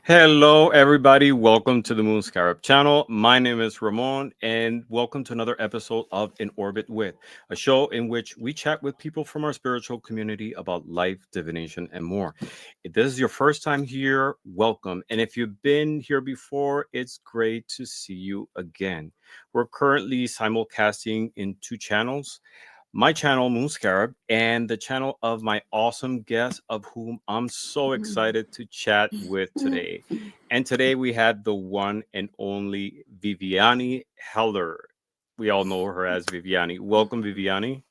Hello, everybody. Welcome to the Moon Scarab channel. My name is Ramon, and welcome to another episode of In Orbit With, a show in which we chat with people from our spiritual community about life, divination, and more. If this is your first time here, welcome. And if you've been here before, it's great to see you again. We're currently simulcasting in two channels, my channel, Moon Scarab, and the channel of my awesome guest, of whom I'm so excited to chat with today. And today we had the one and only Viviane Heller. We all know her as Viviane. Welcome, Viviane.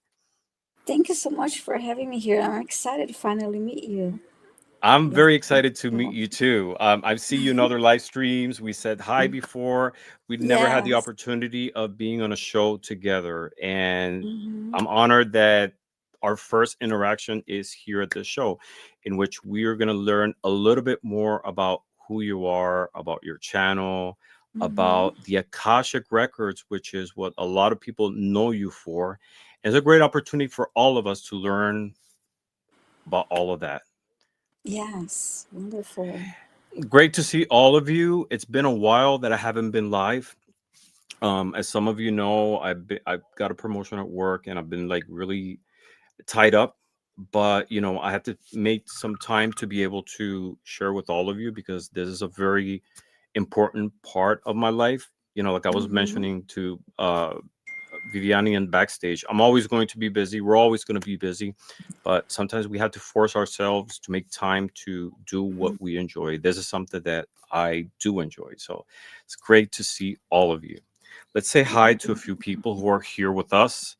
Thank you so much for having me here. I'm excited to finally meet you. I'm Yes. very excited to meet you too. I see you in other live streams. We said hi before. We'd never had the Yes. opportunity of being on a show together. And Hmm. I'm honored that our first interaction is here at this show, in which we are going to learn a little bit more about who you are, about your channel, Hmm. about the Akashic Records, which is what a lot of people know you for. And it's a great opportunity for all of us to learn about all of that. Yes. Wonderful. Great to see all of you. It's been a while that I haven't been live. As some of you know, I've got a promotion at work and I've been like really tied up. But I had to make some time to be able to share with all of you because this is a very important part of my life. Like I was Hmm. mentioning to Viviani and backstage, I'm always going to be busy. We're always going to be busy, but sometimes we have to force ourselves to make time to do what we enjoy. This is something that I do enjoy. So it's great to see all of you. Let's say hi to a few people who are here with us.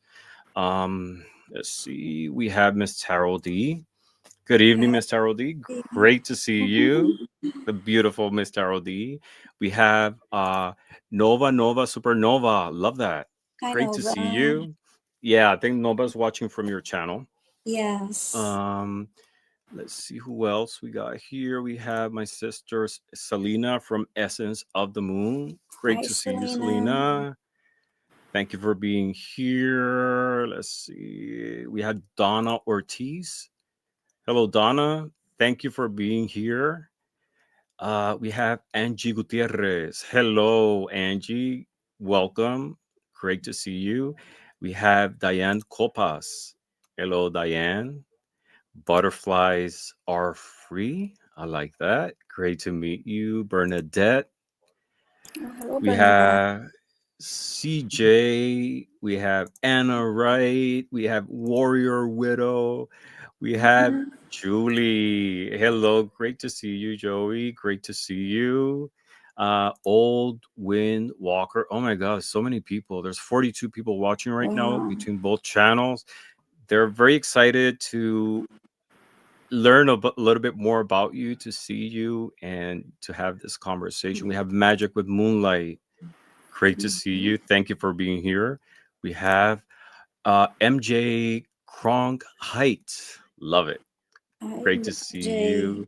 Let's see. We have Miss Tarot D. Good evening, Miss Tarot D. Great to see you. The beautiful Miss Tarot D. We have Nova Supernova. Love that. I Great know to see that. you. Yeah, I think Nova's watching from your channel. Yes. Um, let's see who else we got here. We have my sister Selena from Essence of the Moon. Great Hi, to see you, Selena. Selena. Thank you for being here. Let's see. We had Donna Ortiz. Hello, Donna. Thank you for being here. We have Angie Gutierrez. Hello, Angie. Welcome. Great to see you. We have Diane Copas. Hello, Diane. Butterflies are free. I like that. Great to meet you, Bernadette. Oh, hello, We Bernadette. have CJ. We have Anna Wright. We have Warrior Widow. We have Hmm. Julie. Hello. Great to see you, Joey. Great to see you. Old Wind Walker. Oh my God, so many people. There's 42 people watching right now Wow. between both channels. They're very excited to learn a little bit more about you, to see you, and to have this conversation. We have Magic with Moonlight. Great to see Hmm. you. Thank you for being here. We have MJ Kronk Height. Love it. Hi, Great to see Jay. you.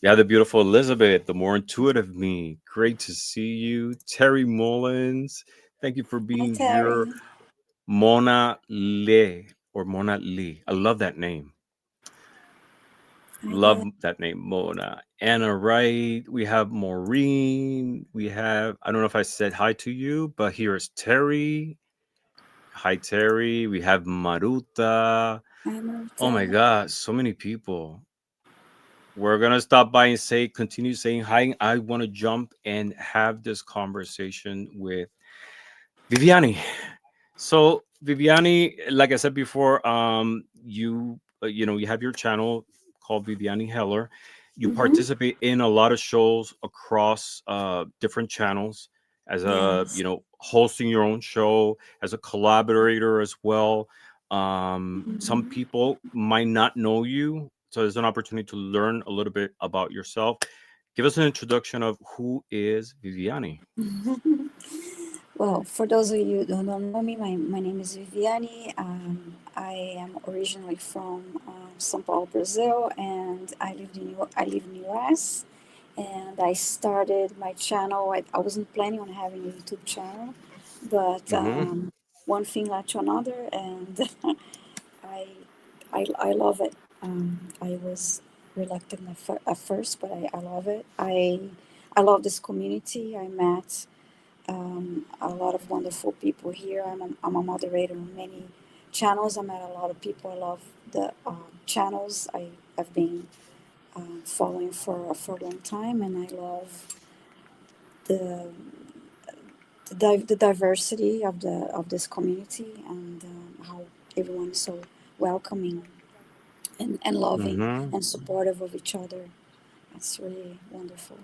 We have the beautiful Elizabeth, the more intuitive me. Great to see you. Terry Mullins. Thank you for Hi, being here. Terry. Mona Le or Mona Lee. I love that name. Hi Love there. that name, Mona. Anna Wright. We have Maureen. We have, I don't know if I said hi to you, but here's Terry. Hi, Terry. We have Maruta. Hi, Oh my Marta. God, so many people. We're going to stop by and say, continue saying hi. I want to jump and have this conversation with Viviani. So, Viviani, like I said before, you have your channel called Viviani Heller. You Hmm. participate in a lot of shows across different channels as a Yes. hosting your own show, as a collaborator as well. Some Hmm. people might not know you, so there's an opportunity to learn a little bit about yourself. Give us an introduction of who is Viviani. Well, for those of you who don't know me, my name is Viviane. I am originally from São Paulo, Brazil, and I live in US. And I started my channel. I wasn't planning on having a YouTube channel, but Hmm. one thing led to another, and I I love it. I was reluctant at first, but I love it. I love this community. I met a lot of wonderful people here. I'm a moderator on many channels. I met a lot of people. I love the channels I've been following for a long time, and I love the the diversity of this community, and how everyone is so welcoming and loving Hmm. and supportive of each other. That's really wonderful.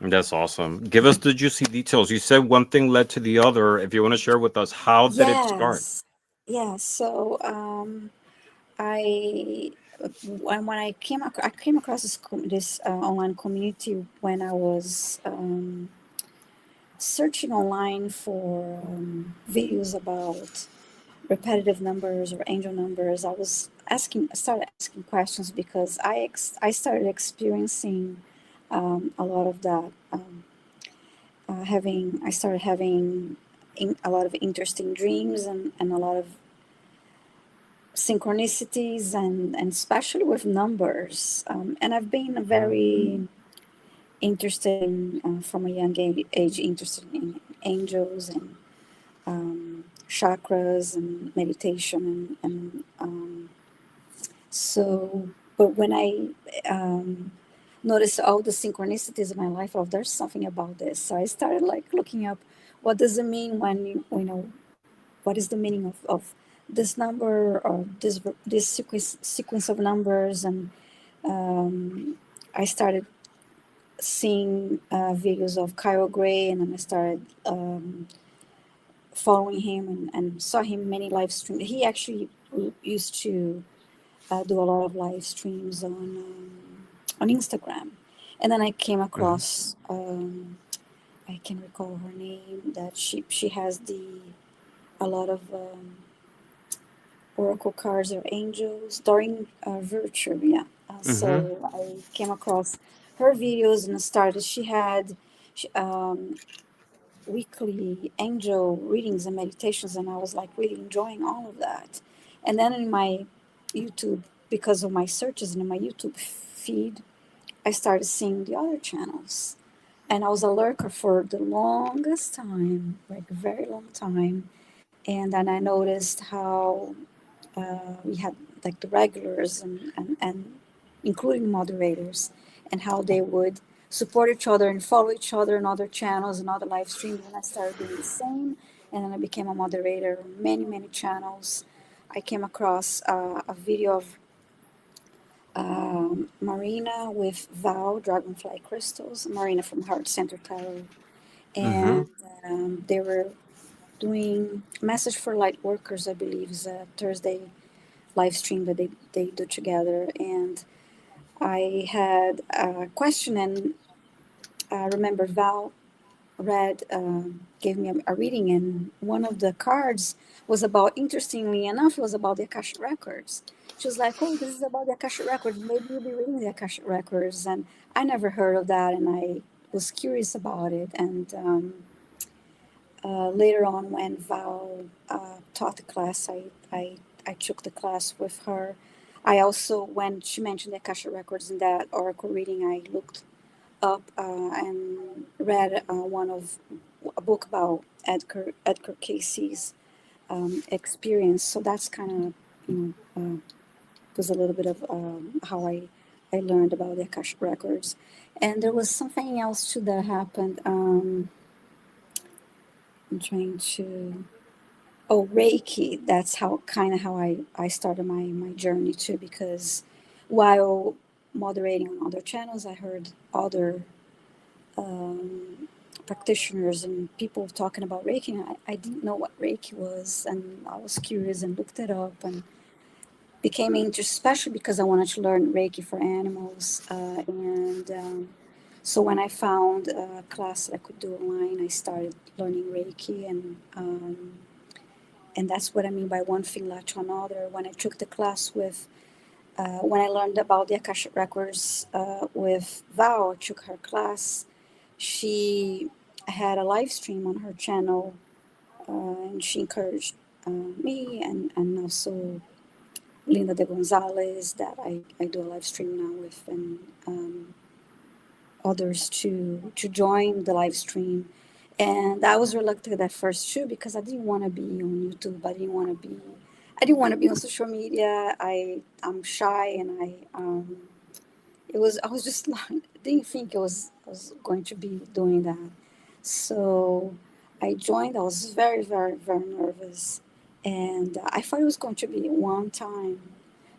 That's awesome. Give us the juicy details. You said one thing led to the other. If you want to share with us, how did it start? Yes, yes. So I when I came across this online community when I was searching online for videos about repetitive numbers or angel numbers. I started asking questions because I started experiencing a lot of that. I started having a lot of interesting dreams and a lot of synchronicities and especially with numbers. And I've been very interested in from a young age interested in angels and chakras and meditation and so, but when I noticed all the synchronicities in my life, oh, there's something about this. So I started like looking up what does it mean when you know, what is the meaning of this number or this sequence of numbers. And I started seeing videos of Kyle Gray, and then I started following him and saw him many live streams. He actually used to do a lot of live streams on Instagram, and then I came Hmm. across I can recall her name that she has the a lot of oracle cards or angels during virtue, yeah. Hmm. So I came across her videos and started. She had she, weekly angel readings and meditations, and I was like really enjoying all of that. And then in my YouTube, because of my searches and in my YouTube feed, I started seeing the other channels. And I was a lurker for the longest time, like a very long time. And then I noticed how we had like the regulars and including moderators, and how they would support each other and follow each other in other channels and other live streams. And I started doing the same. And then I became a moderator on many channels. I came across a video of Marina with Val Dragonfly Crystals, Marina from Heart Center Tarot. Hmm. And they were doing Message for Light Workers, I believe, is a Thursday live stream that they do together. And I had a question, and I remember Val read, gave me a reading, and one of the cards was about, interestingly enough, it was about the Akashic Records. She was like, "Oh, this is about the Akashic Records. Maybe you'll be reading the Akashic Records." And I never heard of that, and I was curious about it. And later on, when Val taught the class, I took the class with her. I also, when she mentioned the Akasha Records in that oracle reading, I looked up and read a book about Edgar Casey's experience. So that's kind of, was a little bit of how I learned about the Akasha Records. And there was something else too that happened. I'm trying to. Oh, Reiki. That's how kind of how I started my journey too, because while moderating on other channels, I heard other um, practitioners and people talking about Reiki. And I didn't know what Reiki was, and I was curious and looked it up and became interested, especially because I wanted to learn Reiki for animals. And so when I found a class that I could do online, I started learning Reiki, and that's what I mean by one thing led to another. When I took the class with, when I learned about the Akashic Records with Val, I took her class. She had a live stream on her channel, and she encouraged me and also Linda de Gonzalez that I do a live stream now with, and others to join the live stream. And I was reluctant at first too because I didn't want to be on YouTube. I didn't want to be on social media. I'm shy, and I was just not, didn't think I was going to be doing that. So I joined. I was very, very, very nervous, and I thought it was going to be one time.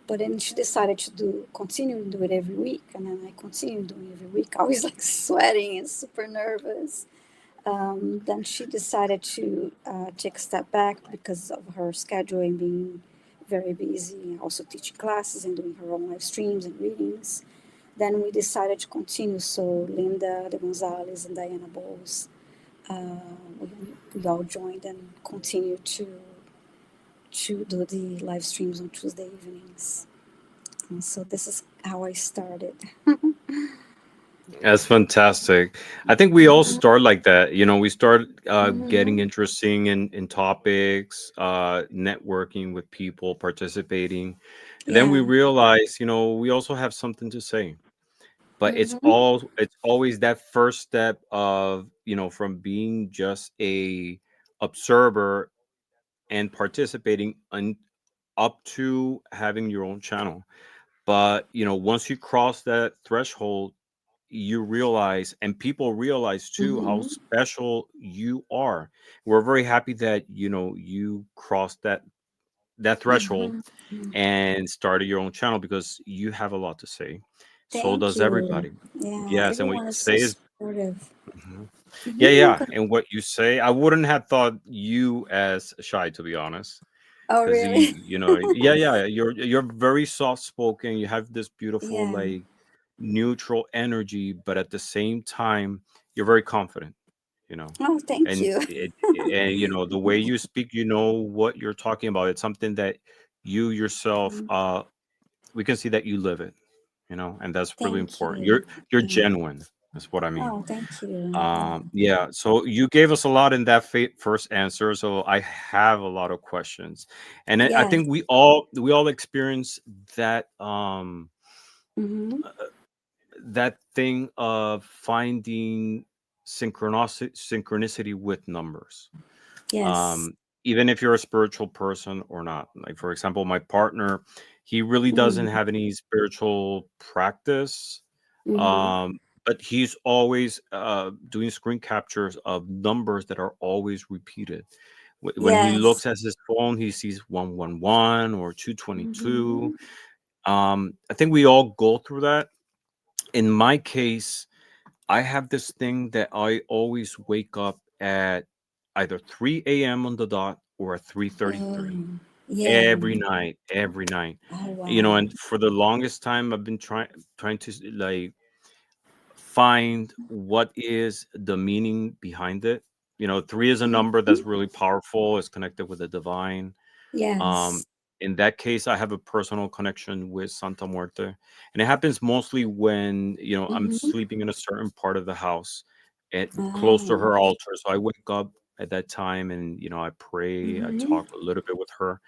But then she decided to continue to do it every week, and then I continued doing it every week. I was like sweating and super nervous. Then she decided to take a step back because of her schedule and being very busy, also teaching classes and doing her own live streams and readings. Then we decided to continue. So Linda de Gonzalez and Diana Bowles, we all joined and continued to do the live streams on Tuesday evenings. And so this is how I started. That's fantastic. I think we all start like that. We start getting Mm-hmm. interesting in topics, networking with people, participating, and then we Yeah. realize, we also have something to say. But Mm-hmm. it's always that first step of, from being just a observer and participating up to having your own channel. But once you cross that threshold, you realize, and people realize too, how Mm-hmm. special you are. We're very happy that you crossed that threshold Mm-hmm. and started your own channel, because you have a lot to say. So Thank does you. everybody. Yeah, Yes, and what you everyone is so say is. supportive. Mhm. Yeah, Mm-hmm. yeah, and what you say, I wouldn't have thought you as shy, to be honest, Oh, because really? yeah, yeah, you're very soft spoken. You have this beautiful, Yeah. like, neutral energy, but at the same time, you're very confident. You know, Oh, thank and you. the way you speak, what you're talking about. It's something that you yourself, we can see that you live it. And that's really Thank important. you. You're Yeah. genuine. That's what I mean. Oh, thank you. Yeah. Yeah, so you gave us a lot in that first answer, so I have a lot of questions, and I Yes. think we all experience that, Mm-hmm. that thing of finding synchronicity with numbers. Yes. um Even if you're a spiritual person or not. Like, for example, my partner, he really doesn't Mm-hmm. have any spiritual practice, Mm-hmm. um but he's always doing screen captures of numbers that are always repeated. When he Yes. looks at his phone, he sees 111 or 222. Mm-hmm. I think we all go through that. In my case, I have this thing that I always wake up at either 3 a.m. on the dot or at 3:33 Oh, yeah. every night. Oh, wow. And for the longest time, I've been trying to, like, find what is the meaning behind it. Three is a number Mm-hmm. that's really powerful. It's connected with the divine. um, Yes. in that case, I have a personal connection with Santa Muerte, and it happens mostly when I'm Mm-hmm. sleeping in a certain part of the house, close to Oh. her altar. So I wake up at that time, and I pray. I Mm-hmm. talk a little bit with her.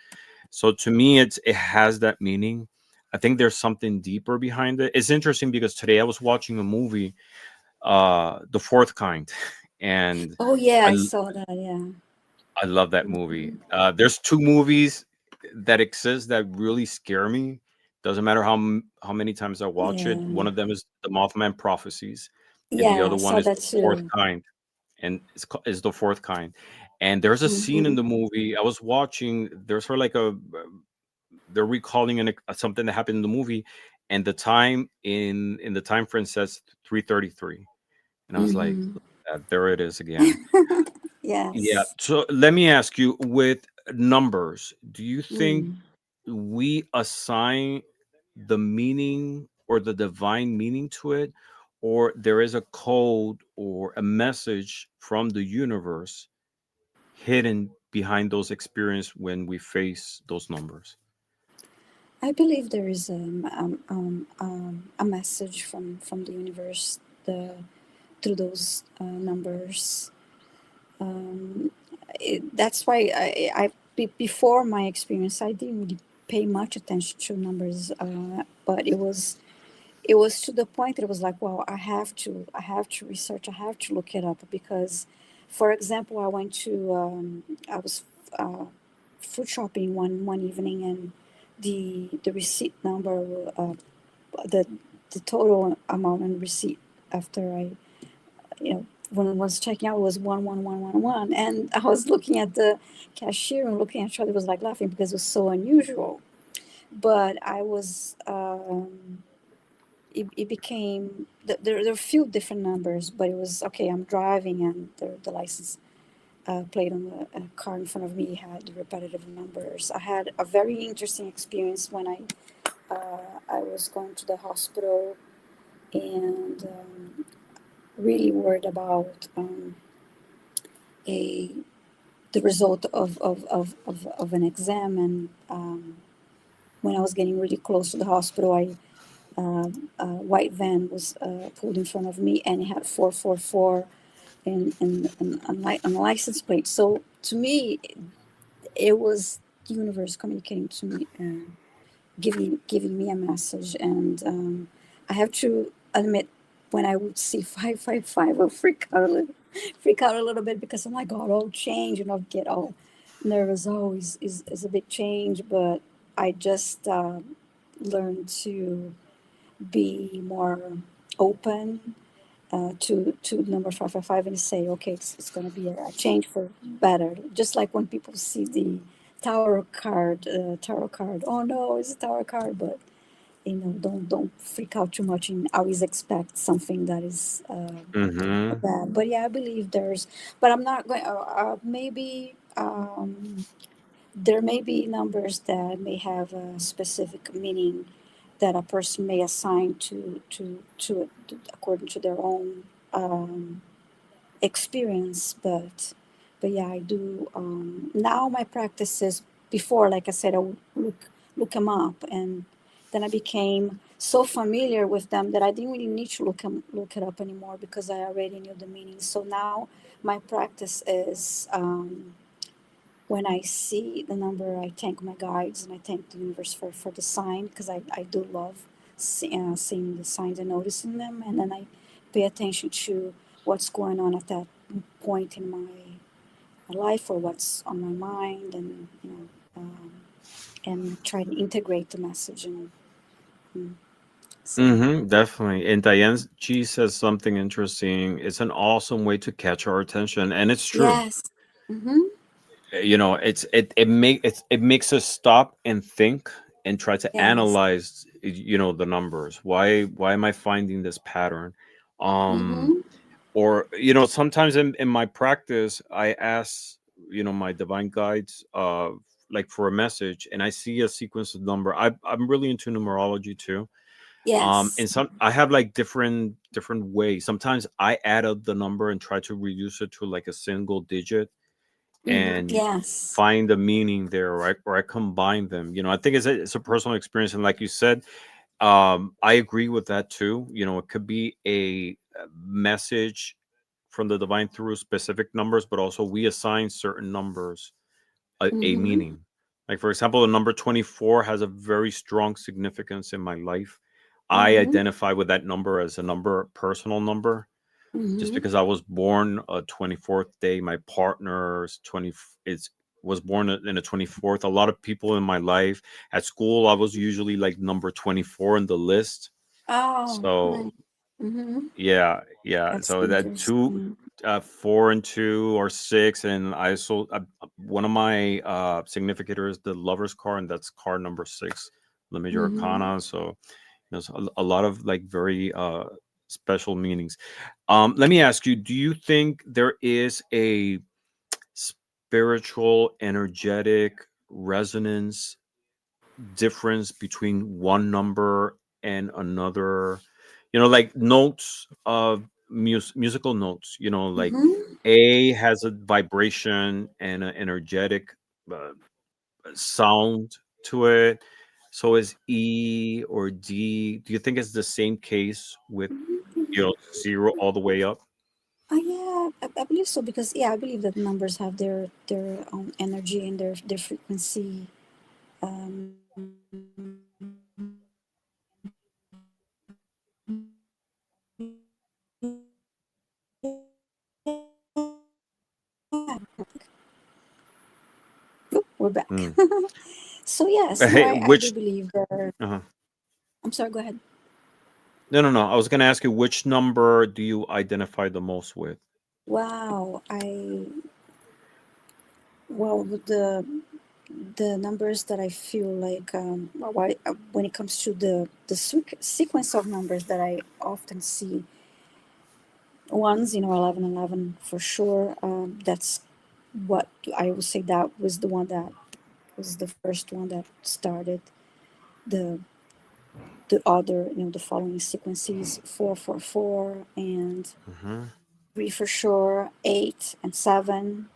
So to me, it has that meaning. I think there's something deeper behind it. It's interesting because today I was watching a movie, The Fourth Kind, and Oh, yeah, I I saw that. Yeah. I love that movie. There's two movies that exist that really scare me. Doesn't matter how many times I watch it. Yeah. One of them is The Mothman Prophecies, and the Yeah, I other one saw is that The Fourth too. Kind, and is The Fourth Kind. And there's a scene in Mm-hmm. the movie I was watching. There's sort of like they're recalling something that happened in the movie, and the time in the time frame says 3:33, and I was like, Mm-hmm. there it is again. Yeah. Yes. So let me ask you, with numbers, do you think Mm. we assign the meaning or the divine meaning to it, or there is a code or a message from the universe hidden behind those experiences when we face those numbers? I believe there is a message from the universe through those numbers. Um, that's why before my experience, I didn't really pay much attention to numbers, but it was to the point that it was like, well, I have to research, I have to look it up because, for example, I was uh, food shopping one evening, and the receipt number, the the total amount on receipt after I, when I was checking out was 11111, and I was looking at the cashier and looking at Charlie was like laughing because it was so unusual. But I was it became there are a few different numbers, but it was okay. I'm driving, and the license plate on the car in front of me had repetitive numbers. I had a very interesting experience when I was going to the hospital, and really worried about a the result of an exam. And when I was getting really close to the hospital, a white van was pulled in front of me, and it had 444 on the license plate. So to me, it was the universe communicating to me, giving me a message. And I have to admit, when I would see 555, I'll freak out a little bit, because I'm like, God, all change, and I'll get all nervous. Oh, is a big change. But I just learned to be more open to number 555, and say, okay, it's going to be a change for better. Just like when people see the tarot card. Oh no, it's a tarot card. But don't freak out too much and always expect something that is Mm-hmm. bad. But yeah, I believe there's. But I'm not going. Maybe there may be numbers that may have a specific meaning that a person may assign to it according to their own experience. But yeah, I do now. My practice is, before, like I said, I would look them up, and then I became so familiar with them that I didn't really need to look it up anymore, because I already knew the meaning. So now my practice is, when I see the number, I thank my guides, and I thank the universe for the sign, because I do love seeing the signs and noticing them. And then I pay attention to what's going on at that point in my life, or what's on my mind, and and try to integrate the message, and see. Mm-hmm, definitely. And Diane G says something interesting. It's an awesome way to catch our attention, and it's true. Yes. Mm-hmm. It makes us stop and think and try to Yes. analyze, the numbers. Why am I finding this pattern? Um, Mm-hmm. or sometimes in my practice, I ask my divine guides, like for a message, and I see a sequence of number. I'm really into numerology too. Yes. And some I have like different ways. Sometimes I add up the number and try to reduce it to like a single digit Mm-hmm. and Yes. find the meaning there, right? Or I combine them. I think it's a personal experience, and like you said, I agree with that too. It could be a message from the divine through specific numbers, but also we assign certain numbers a Mm-hmm. meaning. Like, for example, the number 24 has a very strong significance in my life. I Mm-hmm. identify with that number as a number, personal number, just Mm-hmm. because I was born a 24th day. My partner's 20 is was born in the 24th. A lot of people in my life at school, I was usually like number 24 in the list. Oh, So right. Mm-hmm. yeah, yeah. That's So that two, interesting. 4 and 2 or 6, and one of my significators, the Lover's card, and that's card number 6, the major Mm-hmm. arcana. So there's a lot of like very special meanings. Let me ask you: do you think there is a spiritual, energetic resonance difference between one number and another? Like notes of musical notes. Like Mm-hmm. A has a vibration and an energetic uh, sound to it. So is E or D. Do you think it's the same case with zero all the way up? Yeah, I believe so, because yeah, I believe that numbers have their own energy and their frequency. We're back. Mm. So yes, no, Hey, I do which? believe there. Uh-huh. I'm sorry. Go ahead. No, no, no. I was going to ask you, which number do you identify the most with? Wow, I well with the numbers that I feel like when it comes to the sequence of numbers that I often see, ones 1111 for sure. That's what I would say, that was the one that was the first one that started the other, the following sequences, 444 and Mm-hmm. three for sure, 8 and 7.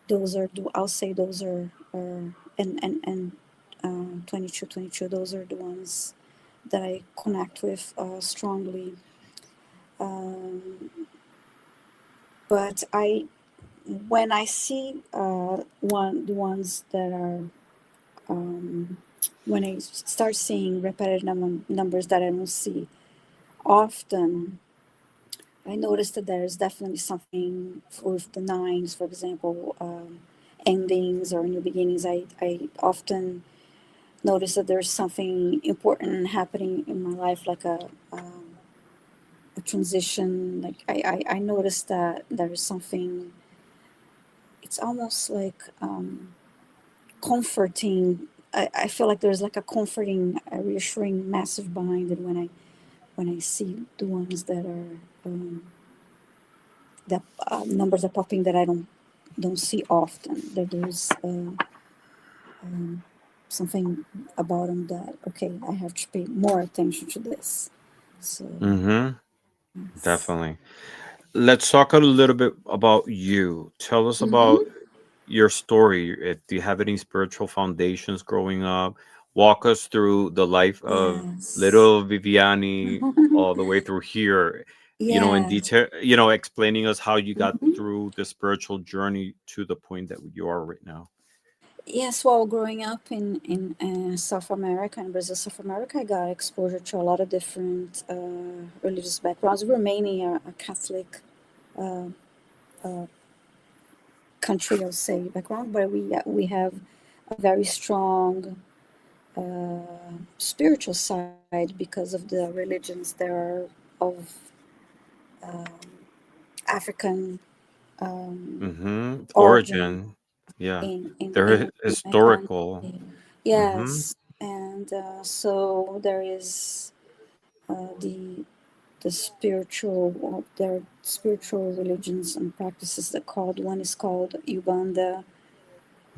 Those are I'll say those are and 22, those are the ones that I connect with strongly. Um, but I when I see the ones that are when I start seeing repetitive numbers that I don't see often, I noticed that there is definitely something with the nines, for example, endings or new beginnings. I often notice that there's something important happening in my life, like a transition. Like I noticed that there is something, it's almost like comforting. I feel like there's like a comforting, a reassuring message behind it when I see the ones that are that numbers are popping that I don't see often. That there's something about them that, okay, I have to pay more attention to this. So Mm-hmm. yes. Definitely. Let's talk a little bit about you. Tell us about Mm-hmm. your story. Do you have any spiritual foundations growing up? Walk us through the life of Yes. little Viviani all the way through here, in Yes. detail, explaining us how you got Mhm. through the spiritual journey to the point that you are right now. Yes, well, growing up in South America, in Brazil, South America, I got exposure to a lot of different religious backgrounds. We're mainly a Catholic uh, uh, country, I'll say, background, but we have a very strong spiritual side because of the religions that are of African origin Origin. Yeah. in They're my historical. family. Mm-hmm. Yes, and so there is the there are spiritual religions and practices that called, one is called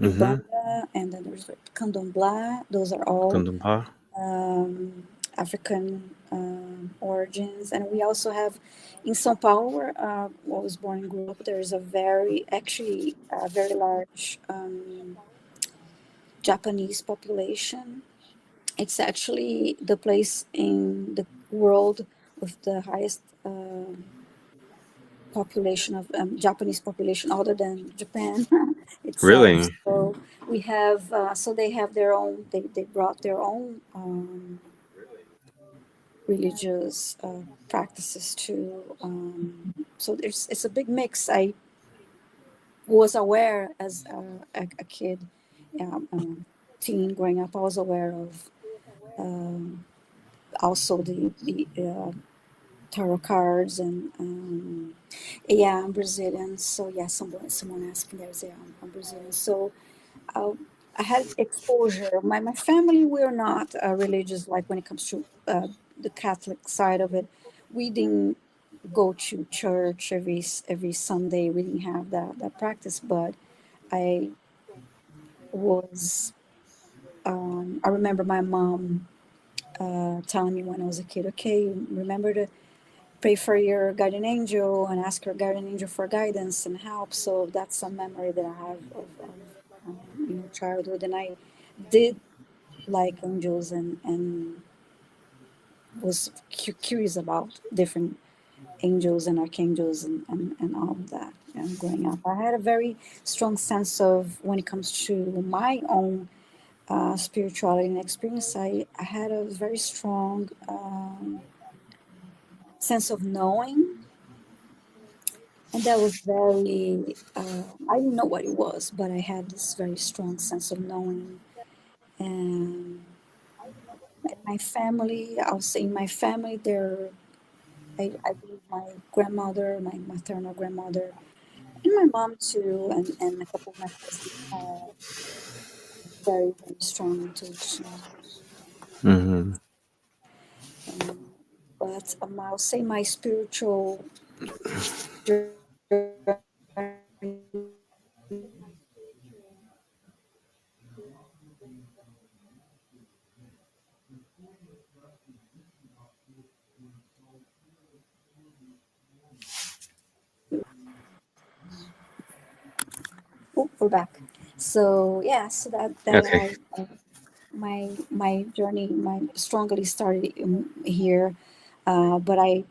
Mm-hmm. Ubanda, and then there's Candomblé. Those are all Kandumpa. um, African origins. And we also have in São Paulo, where I was born and grew up, there is a actually a very large Japanese population. It's actually the place in the world with the highest population of Japanese population other than Japan itself. Really? So we have, so they have their own, they brought their own religious practices too. So it's a big mix. I was aware as a kid, teen growing up, I was aware of also the tarot cards and yeah, I'm Brazilian. So yeah, someone asked me, there's I'm Brazilian. So uh, I had exposure. My family, we're not religious, like when it comes to the Catholic side of it. We didn't go to church every Sunday. We didn't have that practice. But I was I remember my mom telling me when I was a kid, okay, remember to pray for your guardian angel and ask your guardian angel for guidance and help. So that's a memory that I have of childhood. And I did like angels and was curious about different angels and archangels and all of that. Growing up, I had a very strong sense of, when it comes to my own spirituality and experience, I had a very strong sense of knowing, and that was very. I didn't know what it was, but I had this very strong sense of knowing. And my family, I'll say in my family, there, I believe my grandmother, my maternal grandmother, and my mom too, and a couple of my cousins had very, very strong intuition. Mm-hmm. Um, but I'll say my spiritual journey oh, we're back. So yeah, so that Okay. my journey, my strongly started here, but I,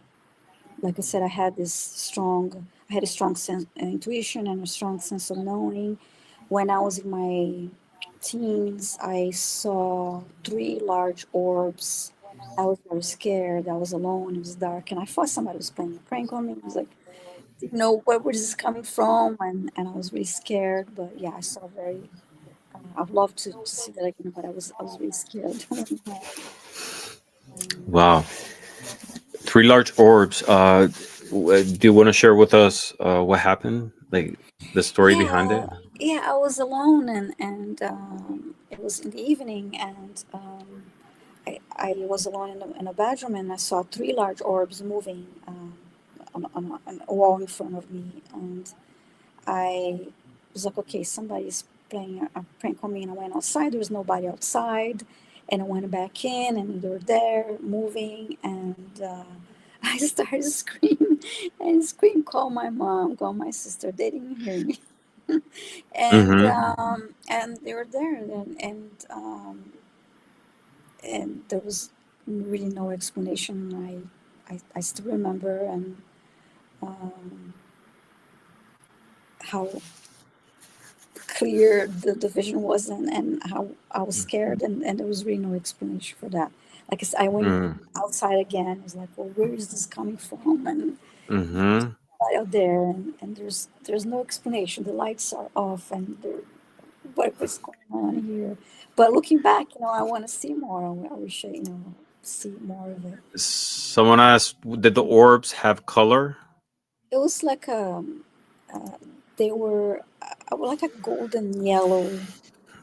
like I said, I had a strong sense intuition and a strong sense of knowing. When I was in my teens, I saw three large orbs. I was very scared. I was alone. It was dark, and I thought somebody was playing a prank on me. I was like, didn't know where was this coming from, and I was really scared. But yeah, I saw very. I'd love to see that again, but I was really scared when it happened. Um, Wow. Three large orbs. Do you want to share with us what happened? Like the story behind yeah, it? yeah, I was alone, and it was in the evening, and I was alone in a bedroom, and I saw three large orbs moving on a wall in front of me, and I was like, okay, somebody's playing a prank on me, and I went outside. There was nobody outside, and I went back in, and they were there moving, and I started screaming and scream, call my mom, call my sister. They didn't hear me, Mm-hmm. and they were there, and there was really no explanation. I still remember and um, how clear the vision was, and how I was scared, and there was really no explanation for that. Like I went Mm-hmm. outside again. I was like, well, where is this coming from? And Mm-hmm. out there, and there's no explanation. The lights are off, and what's going on here? But looking back, I want to see more. I wish see more of it. Someone asked, did the orbs have color? It was like uh, they were like a golden yellow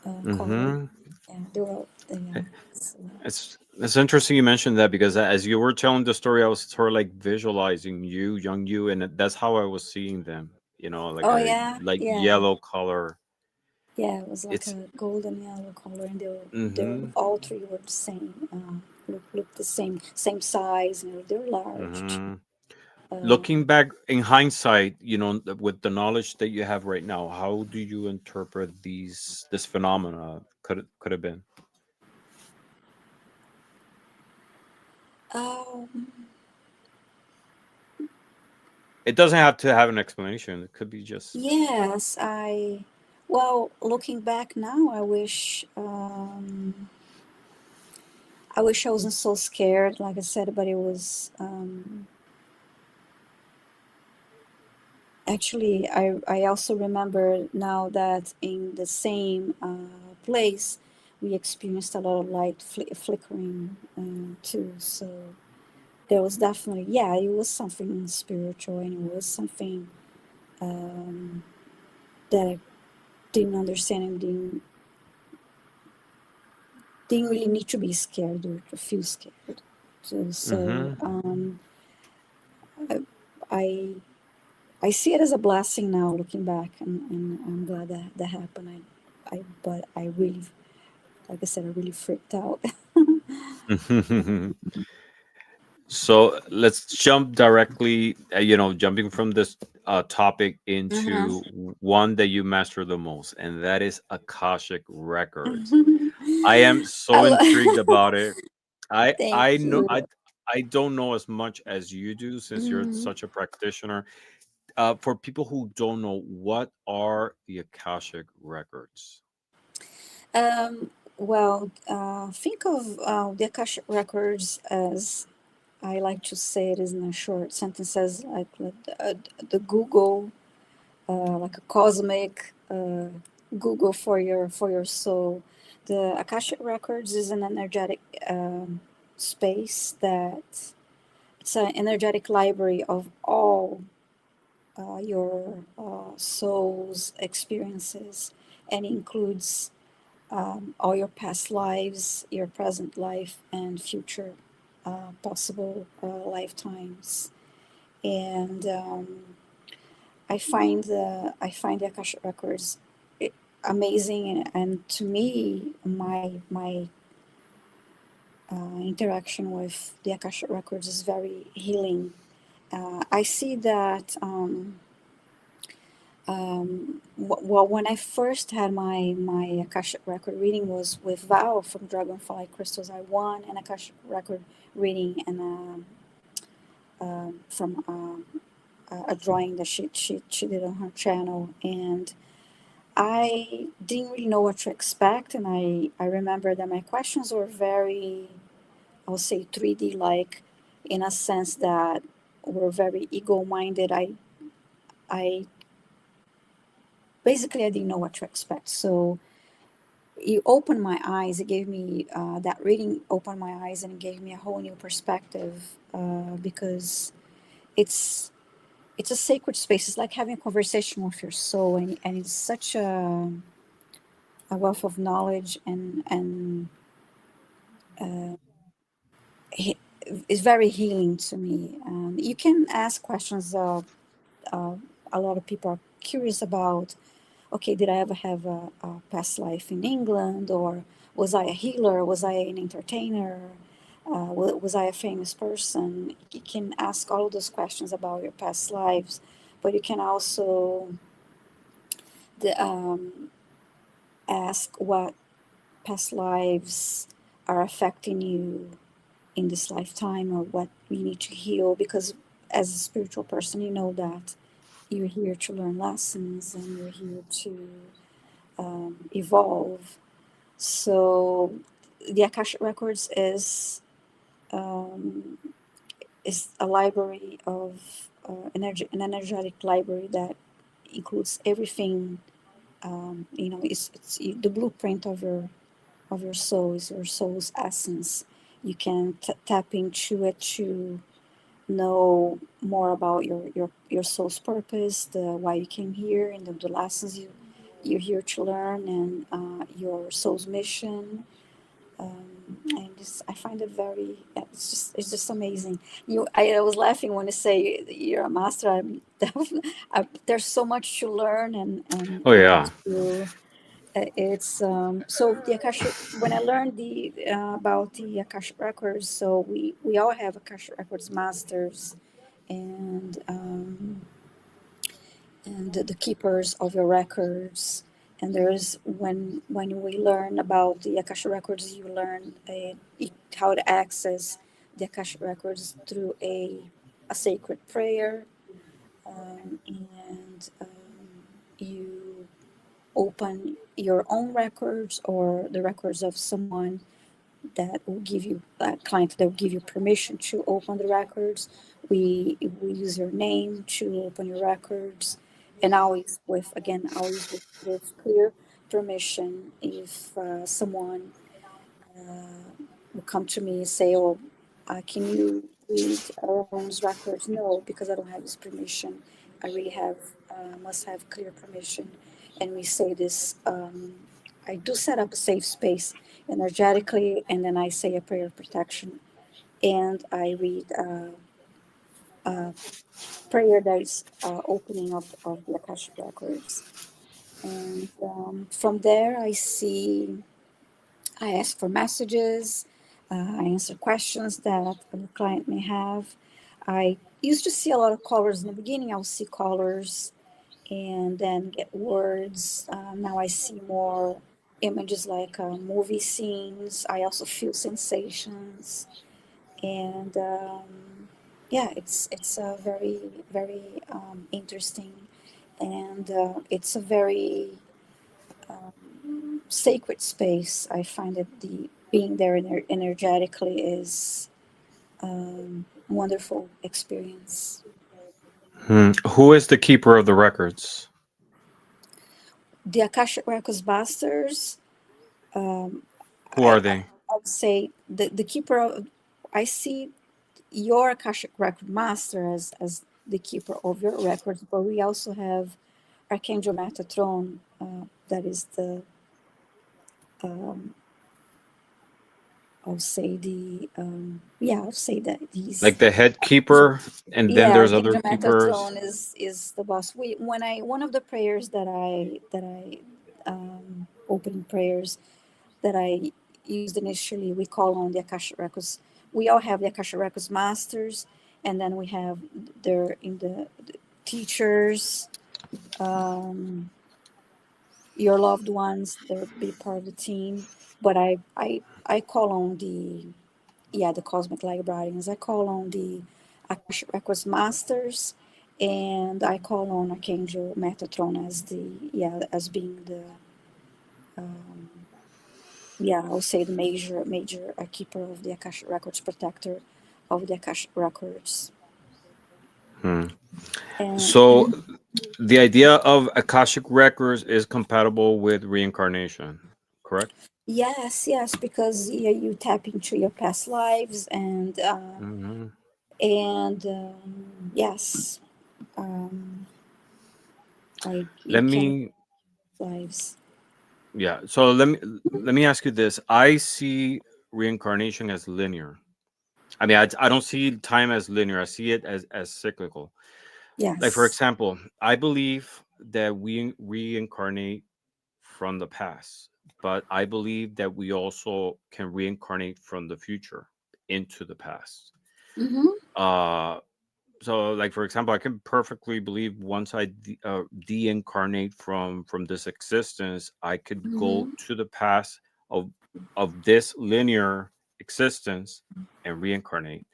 color. Mm-hmm. Yeah, they were. Yeah. So, It's interesting you mentioned that because as you were telling the story, I was sort of like visualizing you, young you, and that's how I was seeing them. Like oh a yeah, like yeah, yellow color. yeah. It was like It's a golden yellow color, and they were mm-hmm. all three were the same. Look the same size. They were large too. Mm-hmm. Uh, Looking back in hindsight, with the knowledge that you have right now, how do you interpret this phenomena? Could have been. um, It doesn't have to have an explanation. It could be just. yes, well, looking back now, I wish I wasn't so scared, like I said, but it was actually I also remember now that in the same place we experienced a lot of light flickering too. So there was definitely, yeah, it was something spiritual, and it was something um, that I didn't understand and didn't really need to be scared or to feel scared. So, Mm-hmm. I, I I see it as a blessing now, looking back, and I'm glad that that happened. But I really, like I said, I really freaked out. So let's jump directly, jumping from this topic into Mhm. one that you master the most, and that is Akashic Records. I am I so intrigued about it. I Thank I know you. I don't know as much as you do since you're Mhm. such a practitioner. For people who don't know, what are the Akashic Records? Well, think of the Akashic Records as, I like to say it in a short sentence, as like the Google, like a cosmic Google for your soul. The Akashic Records is an energetic space that it's an energetic library of all your soul's experiences, and includes all your past lives, your present life, and future possible lifetimes. And I find the Akashic Records i- amazing, and to me, my interaction with the Akashic Records is very healing. I see that. Well, when I first had my Akashic record reading was with Val from Dragonfly Crystals. I won an Akashic record reading, and from a drawing that she did on her channel, and I didn't really know what to expect. And I remember that my questions were very, I'll say, 3D like, in a sense that were very ego minded. I basically I didn't know what to expect. So it opened my eyes. It gave me that reading opened my eyes, and it gave me a whole new perspective, because it's it's a sacred space. It's like having a conversation with your soul, and it's such a wealth of knowledge, and he- it's very healing to me. You can ask questions. Uh, a lot of people are curious about, okay, did I ever have a past life in England? Or was I a healer? Was I an entertainer? Was I a famous person? You can ask all of those questions about your past lives, but you can also the, ask what past lives are affecting you in this lifetime, or what you need to heal. Because as a spiritual person, you know that you're here to learn lessons, and you're here to evolve. So the Akashic Records is a library of an energetic library that includes everything. It's the blueprint of your soul, is your soul's essence. You can tap into it to know more about your soul's purpose, the why you came here, and the lessons you're here to learn, and your soul's mission. And I find it very, it's just amazing. I was laughing when you say you're a master. There's so much to learn, Oh and yeah. to it's so the Akashic. When I learned the about the Akashic records, so we all have Akashic records masters, and the keepers of your records. And there's when we learn about the Akasha records, you learn how to access the Akasha records through a sacred prayer, and you open your own records, or the records of someone that will give you a client that will give you permission to open the records. We use your name to open your records, and always with clear permission. If someone will come to me and say, "Oh, can you read Aaron's records?" No, because I don't have his permission. I really have must have clear permission, and we say this. I do set up a safe space energetically, and then I say a prayer of protection, and I read a prayer that is opening of the Akashic records, and from there I ask for messages. I answer questions that the client may have. I used to see a lot of colors in the beginning. I'll see colors and then get words. Now I see more images, like movie scenes. I also feel sensations, and yeah, it's a very interesting, and it's a very sacred space. I find that the being there energetically is wonderful experience. Who is the keeper of the records? The Akashic Records Masters, um, Who are they? I would say the keeper of, I see your Akashic Record Master as the keeper of your records, but we also have Archangel Metatron, that is the, um, I'll say the, I'll say that he's, Like the head keeper, and then yeah, there's other Archangel keepers. Metatron is the boss. We when I one of the prayers that I opening prayers that I used initially, we call on the Akashic Records. We all have the Akashic Records masters, and then we have their in the teachers, um, your loved ones. They're be part of the team. But I call on the cosmic librarians. I call on the Akashic Records masters, and I call on Archangel Metatron as as being the, um, I'll say the major keeper of the Akashic Records, protector of the Akashic Records. Hmm. And So the idea of Akashic records is compatible with reincarnation, correct? yes, because you tap into your past lives, Hmm. yes, um, you Let can me, lives. yeah. So let me ask you this. I see reincarnation as linear. I mean, I don't see time as linear. I see it as cyclical. Like for Yes. example, I believe that we reincarnate from the past, but I believe that we also can reincarnate from the future into the past. Mm-hmm. Uh, so like for example, I can perfectly believe once I deincarnate from this existence, I could go Mm-hmm. to the past of this linear existence and reincarnate.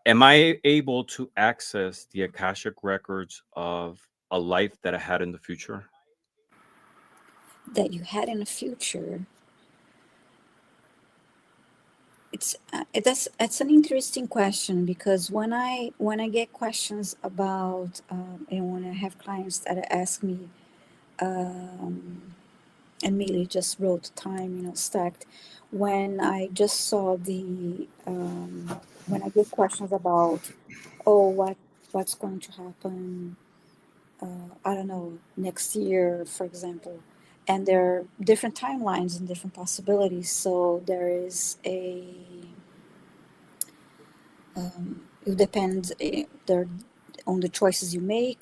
Am I able to access the Akashic records of a life that I had in the future? That you had in the future. It's an interesting question because when I get questions about, and when I have clients that ask me, um, and Millie just wrote time, stacked. When I just saw when I get questions about, oh, what's going to happen, I don't know, next year, for example, and there are different timelines and different possibilities. So there is it depends there on the choices you make,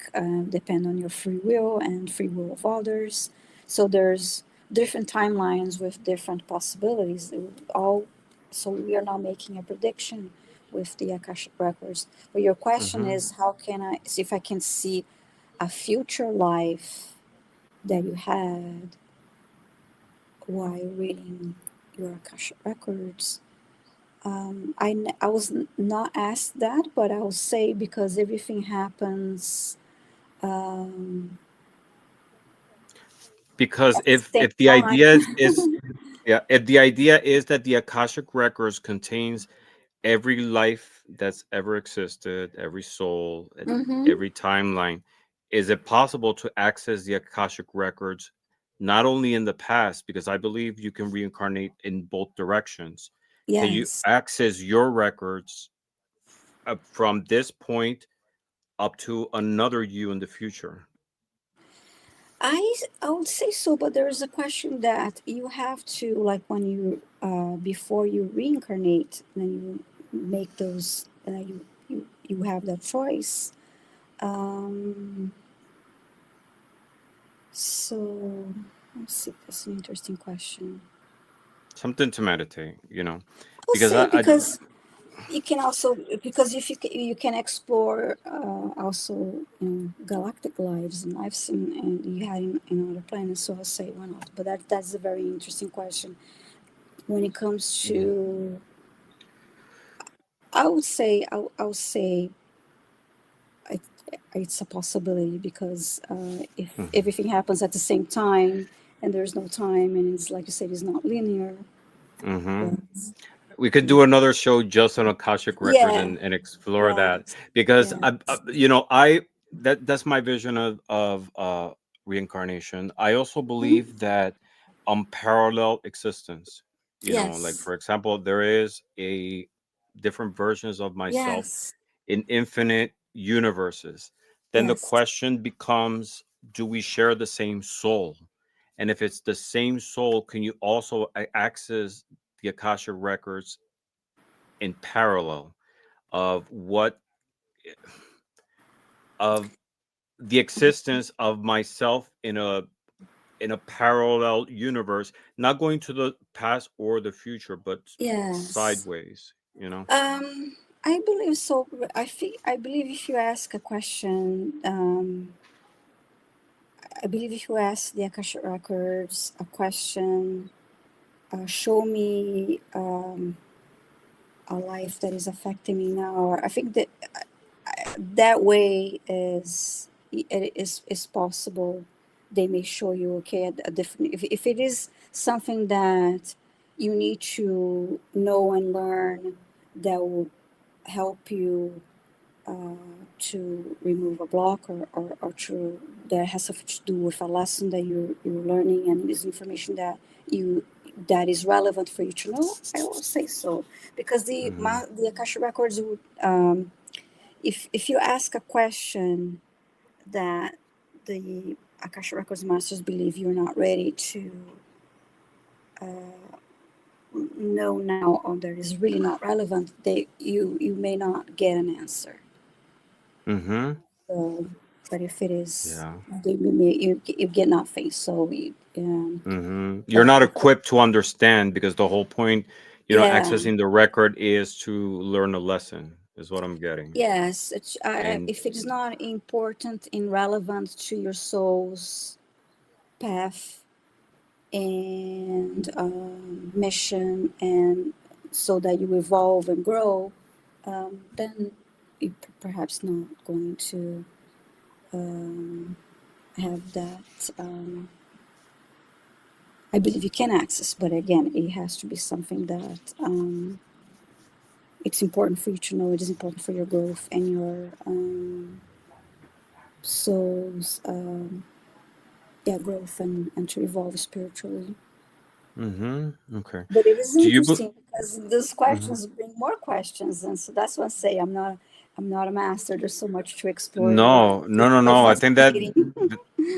depend on your free will and free will of others. So there's different timelines with different possibilities. All so we are not making a prediction with the Akashic records. But your question Hmm. is, how can I see if I can see a future life that you had while reading your Akashic records? I was not asked that, but I'll say because everything happens um, Because at the same if the time. idea is yeah, if the idea is that the Akashic records contains every life that's ever existed, every soul, and Mm-hmm. every timeline, is it possible to access the Akashic records not only in the past, because I believe you can reincarnate in both directions? Can you Yes, access your records from this point up to another you in the future? I would say so, but there is a question that you have to, like, when you before you reincarnate, then you make those, you have that choice. Um, so let's see. That's an interesting question. Something to meditate, I'll because say I because you can also, because if you can explore also, galactic lives and lives and you had in other planets. So I'll say why not? But that's a very interesting question. When it comes Mhm. to, I would say it, it's a possibility because if Mhm. everything happens at the same time, and there's no time, and it's like you said, it's not linear. Mm-hmm. But We could yeah, do another show just on Akashic records yeah, and explore that, right, because yeah, I that's my vision of reincarnation. I also mhm, believe that unparalleled existence. Like yes, for example, there is a different versions of myself yes, in infinite universes. Then the yes, question becomes, do we share the same soul? And if it's the same soul, can you also access the Akasha records in parallel of what of the existence of myself in a parallel universe, not going to the past or the future, but yes. sideways, I believe so. I believe if you ask a question, I believe if you ask the Akashic Records a question, show me a life that is affecting me now. I think that that way is possible. They may show you, okay, a different. If it is something that you need to know and learn, that will help you to remove a block, or to that has something to do with a lesson that you're learning, and is information you that is relevant for you to know, I will say so. Because hmm the Akasha Records would, if you ask a question that the Akasha Records masters believe you're not ready to know now, or that is really not relevant, you may not get an answer. hmm So, but if it is, yeah. you get nothing. So, You're but not equipped to understand, because the whole point, yeah, accessing the record is to learn a lesson, is what I'm getting. yes. And If it's not important and relevant to your soul's path and mission, and so that you evolve and grow, then you perhaps not going to have that. I believe you can access, but again, it has to be something that it's important for you to know. It is important for your growth and your soul's growth, and to evolve spiritually. okay. But it is Do you be- interesting because those mhm. questions bring more questions, and so that's what I say. I'm not a master. There's so much to explore in life. No, no, It's no, so no. I think that fascinating.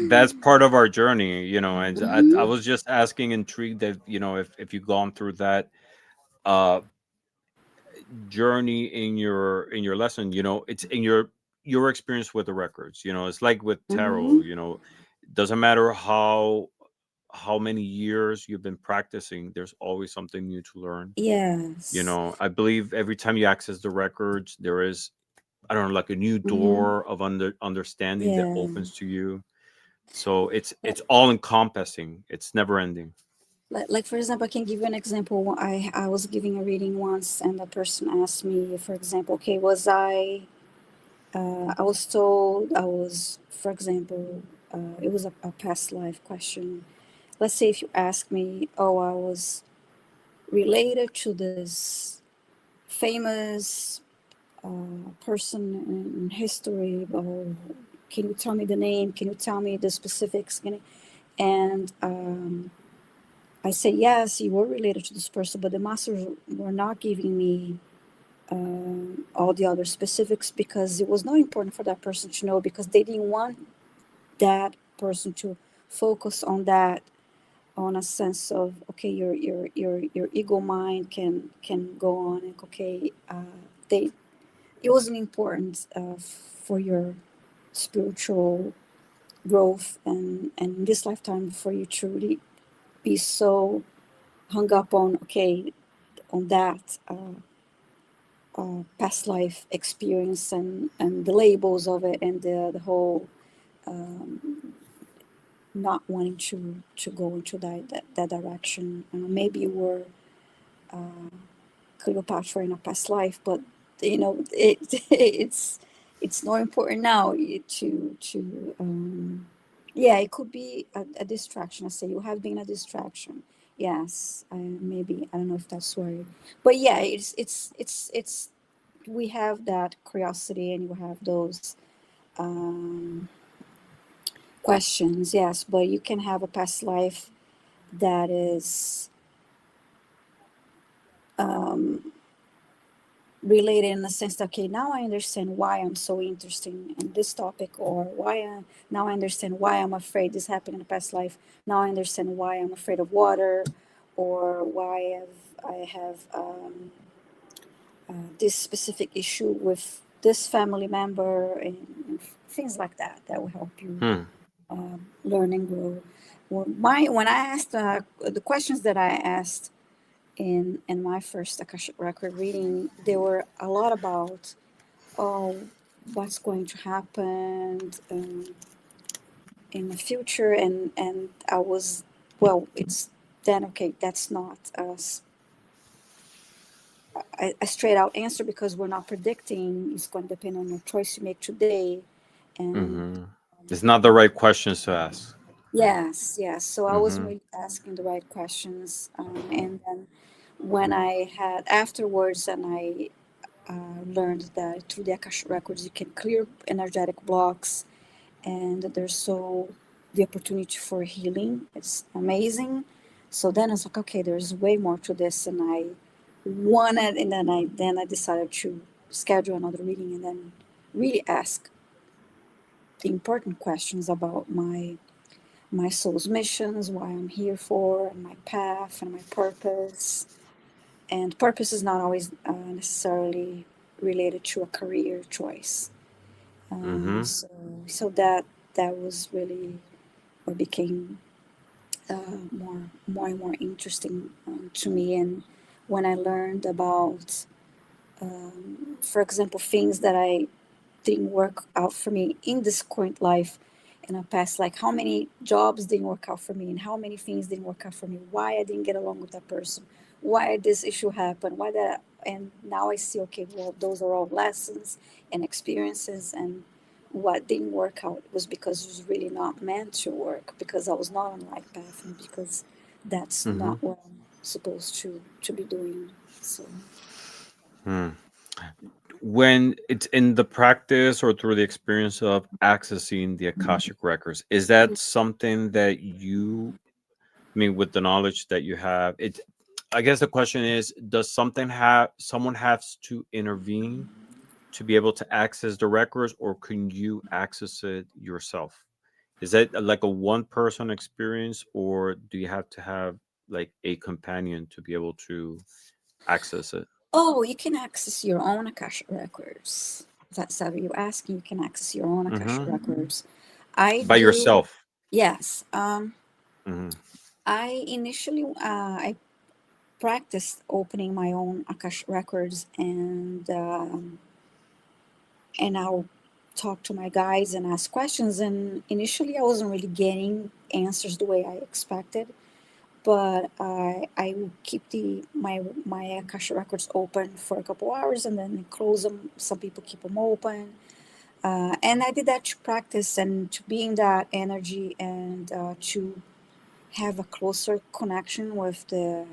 that's part of our journey, and I Hmm. was just asking, intrigued that, if you've gone through that uh journey in your lesson, it's in your experience with the records. It's like with tarot, Hmm. doesn't matter how many years you've been practicing, there's always something new to learn. Yes. I believe every time you access the records, there is, I don't know, like a new Hmm. door of understanding that Yeah. opens to you. So it's all encompassing. It's never ending. Like for example, I can give you an example. I was giving a reading once, and the person asked me, for example, okay, I was told I was, for example, it was a past life question. Let's say if you ask me, oh, I was related to this famous person in history, or can you tell me the name? Can you tell me the specifics? And I say, yes, you were related to this person, but the masters were not giving me all the other specifics, because it was not important for that person to know, because they didn't want that person to focus on that, on a sense of, okay, your ego mind can go on, and okay, they it wasn't important for your spiritual growth, and in this lifetime, for you to really be so hung up on, okay, on that past life experience, and the labels of it, and the whole not wanting to go into that direction. Maybe you were Cleopatra in a past life, but it's it's more important now to Yeah, it could be a distraction. I say you have been a distraction. Yes, maybe I don't know if that's why, but yeah, it's we have that curiosity and you have those um, questions. Yes, but you can have a past life that is um, related in the sense that okay, now I understand why I'm so interested in this topic, or now I understand why I'm afraid this happened in the past life. Now I understand why I'm afraid of water, or why I have this specific issue with this family member, and things like that that will help you Hmm. learn and grow. When I asked the questions that I asked in my first Akashic record reading, there were a lot about oh, what's going to happen in the future, and I was well. It's then okay. That's not a straight out answer because we're not predicting. It's going to depend on the choice you make today, and Mm-hmm. It's not the right questions to ask. yes, yes. So I wasn't Mm-hmm. really asking the right questions, and then when I had afterwards, and I learned that through the Akashic records you can clear energetic blocks, and there's so the opportunity for healing. It's amazing. So then I was like, okay, there's way more to this, and I wanted, and then I decided to schedule another reading and then really ask the important questions about my soul's missions, why I'm here for, and my path and my purpose. And purpose is not always necessarily related to a career choice. Mm-hmm. So that was really what became more and more interesting to me. And when I learned about, for example, things that I didn't work out for me in this current life in the past, like how many jobs didn't work out for me and how many things didn't work out for me, why I didn't get along with that person, why this issue happened, why that, and now I see, okay, well, those are all lessons and experiences, and what didn't work out was because it was really not meant to work, because I was not on the right path, and because that's Mm-hmm. not what I'm supposed to be doing. So Hmm. When it's in the practice or through the experience of accessing the Akashic records, is that something that you, I mean, with the knowledge that you have, it, I guess the question is, does something have, someone has to intervene to be able to access the records, or can you access it yourself? Is that like a one person experience, or do you have to have like a companion to be able to access it? oh, you can access your own Akasha records. That's how you asking. You can access your own Akasha Mm-hmm. records. I By do. yourself. Yes. Mm-hmm. I initially I practiced opening my own Akasha records, and I'll talk to my guides and ask questions. And initially, I wasn't really getting answers the way I expected, but I will keep my Akasha records open for a couple hours and then close them. Some people keep them open, and I did that to practice and to be in that energy, and to have a closer connection with the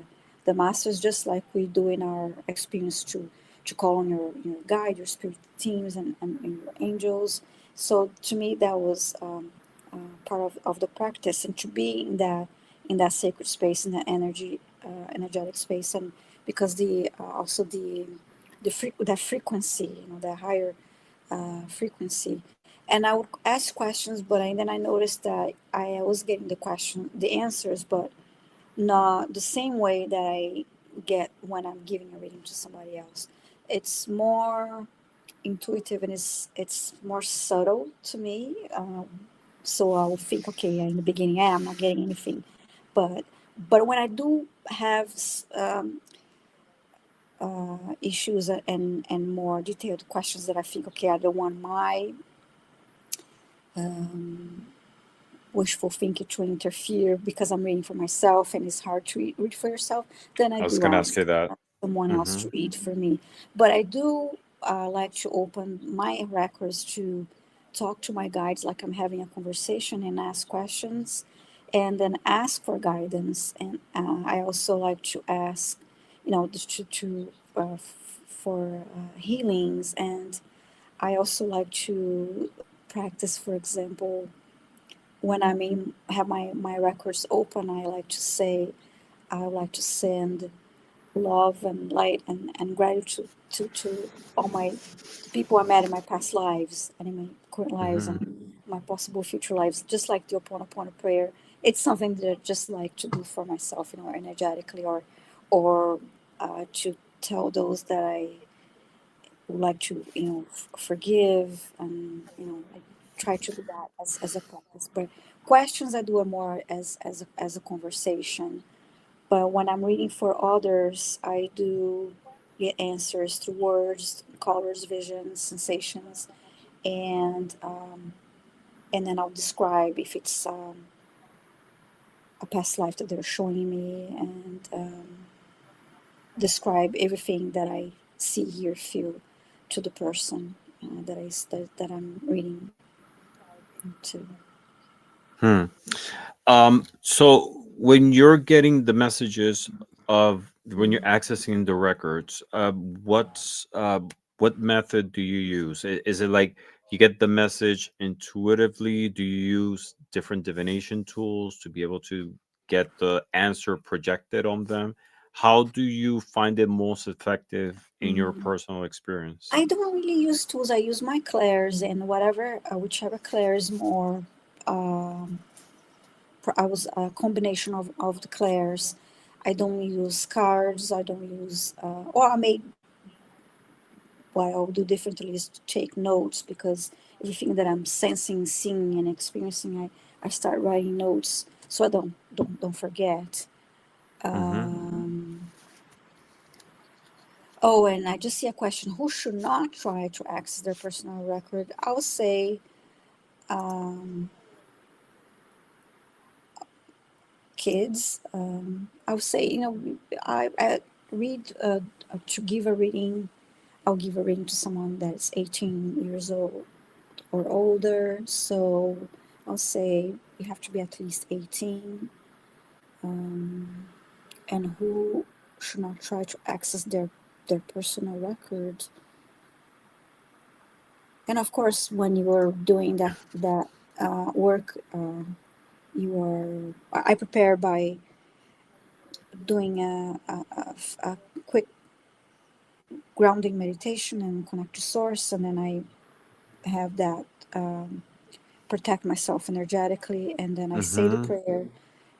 masters, just like we do in our experience to call on your guide, your spirit teams, and your angels. So to me, that was part of the practice, and to be in that sacred space, in that energetic space, and because the also that frequency, the higher frequency. And I would ask questions, but then I noticed that I was getting the answers, but not the same way that I get when I'm giving a reading to somebody else. It's more intuitive, and it's more subtle to me. So I'll think, okay, in the beginning, I'm not getting anything, but when I do have issues and more detailed questions that I think, okay, I don't want my um, wishful thinking to interfere because I'm reading for myself and it's hard to read for yourself, then I I was do gonna ask you ask that. someone else Mm-hmm. to read for me. But I do like to open my records to talk to my guides like I'm having a conversation and ask questions, and then ask for guidance. And I also like to ask, for healings. And I also like to practice, for example, when have my records open, I like to say, I like to send love and light and gratitude to all my the people I met in my past lives and in my current lives Mm-hmm. and my possible future lives, just like the Ho'oponopono prayer. It's something that I just like to do for myself, energetically, or to tell those that I would like to, forgive, and I try to do that as a practice. But questions I do are more as a conversation, but when I'm reading for others, I do get answers through words, colors, visions, sensations, and um, and then I'll describe if it's a past life that they're showing me, and describe everything that I see, hear, feel to the person that I'm reading to. Hmm. So when you're getting the messages of when you're accessing the records, what method do you use? Is it like you get the message intuitively? Do you use different divination tools to be able to get the answer projected on them? How do you find it most effective in your Mm. personal experience? I don't really use tools. I use my clairs, and whichever clair is more. Um, I was a combination of the clairs. I don't use cards. I don't use, or I may, what I'll do differently is to take notes, because everything that I'm sensing, seeing, and experiencing, I start writing notes so I don't forget. Mm-hmm. Um, oh, and I just see a question: who should not try to access their personal record? I would say um, kids. I would say, I read to give a reading. I'll give a reading to someone that's 18 years old or older. So I'll say you have to be at least 18, um, and who should not try to access their personal record. And of course, when you are doing that work, you are. I prepare by doing a quick grounding meditation and connect to source, and then I have that protect myself energetically, and then I say the Mm-hmm. prayer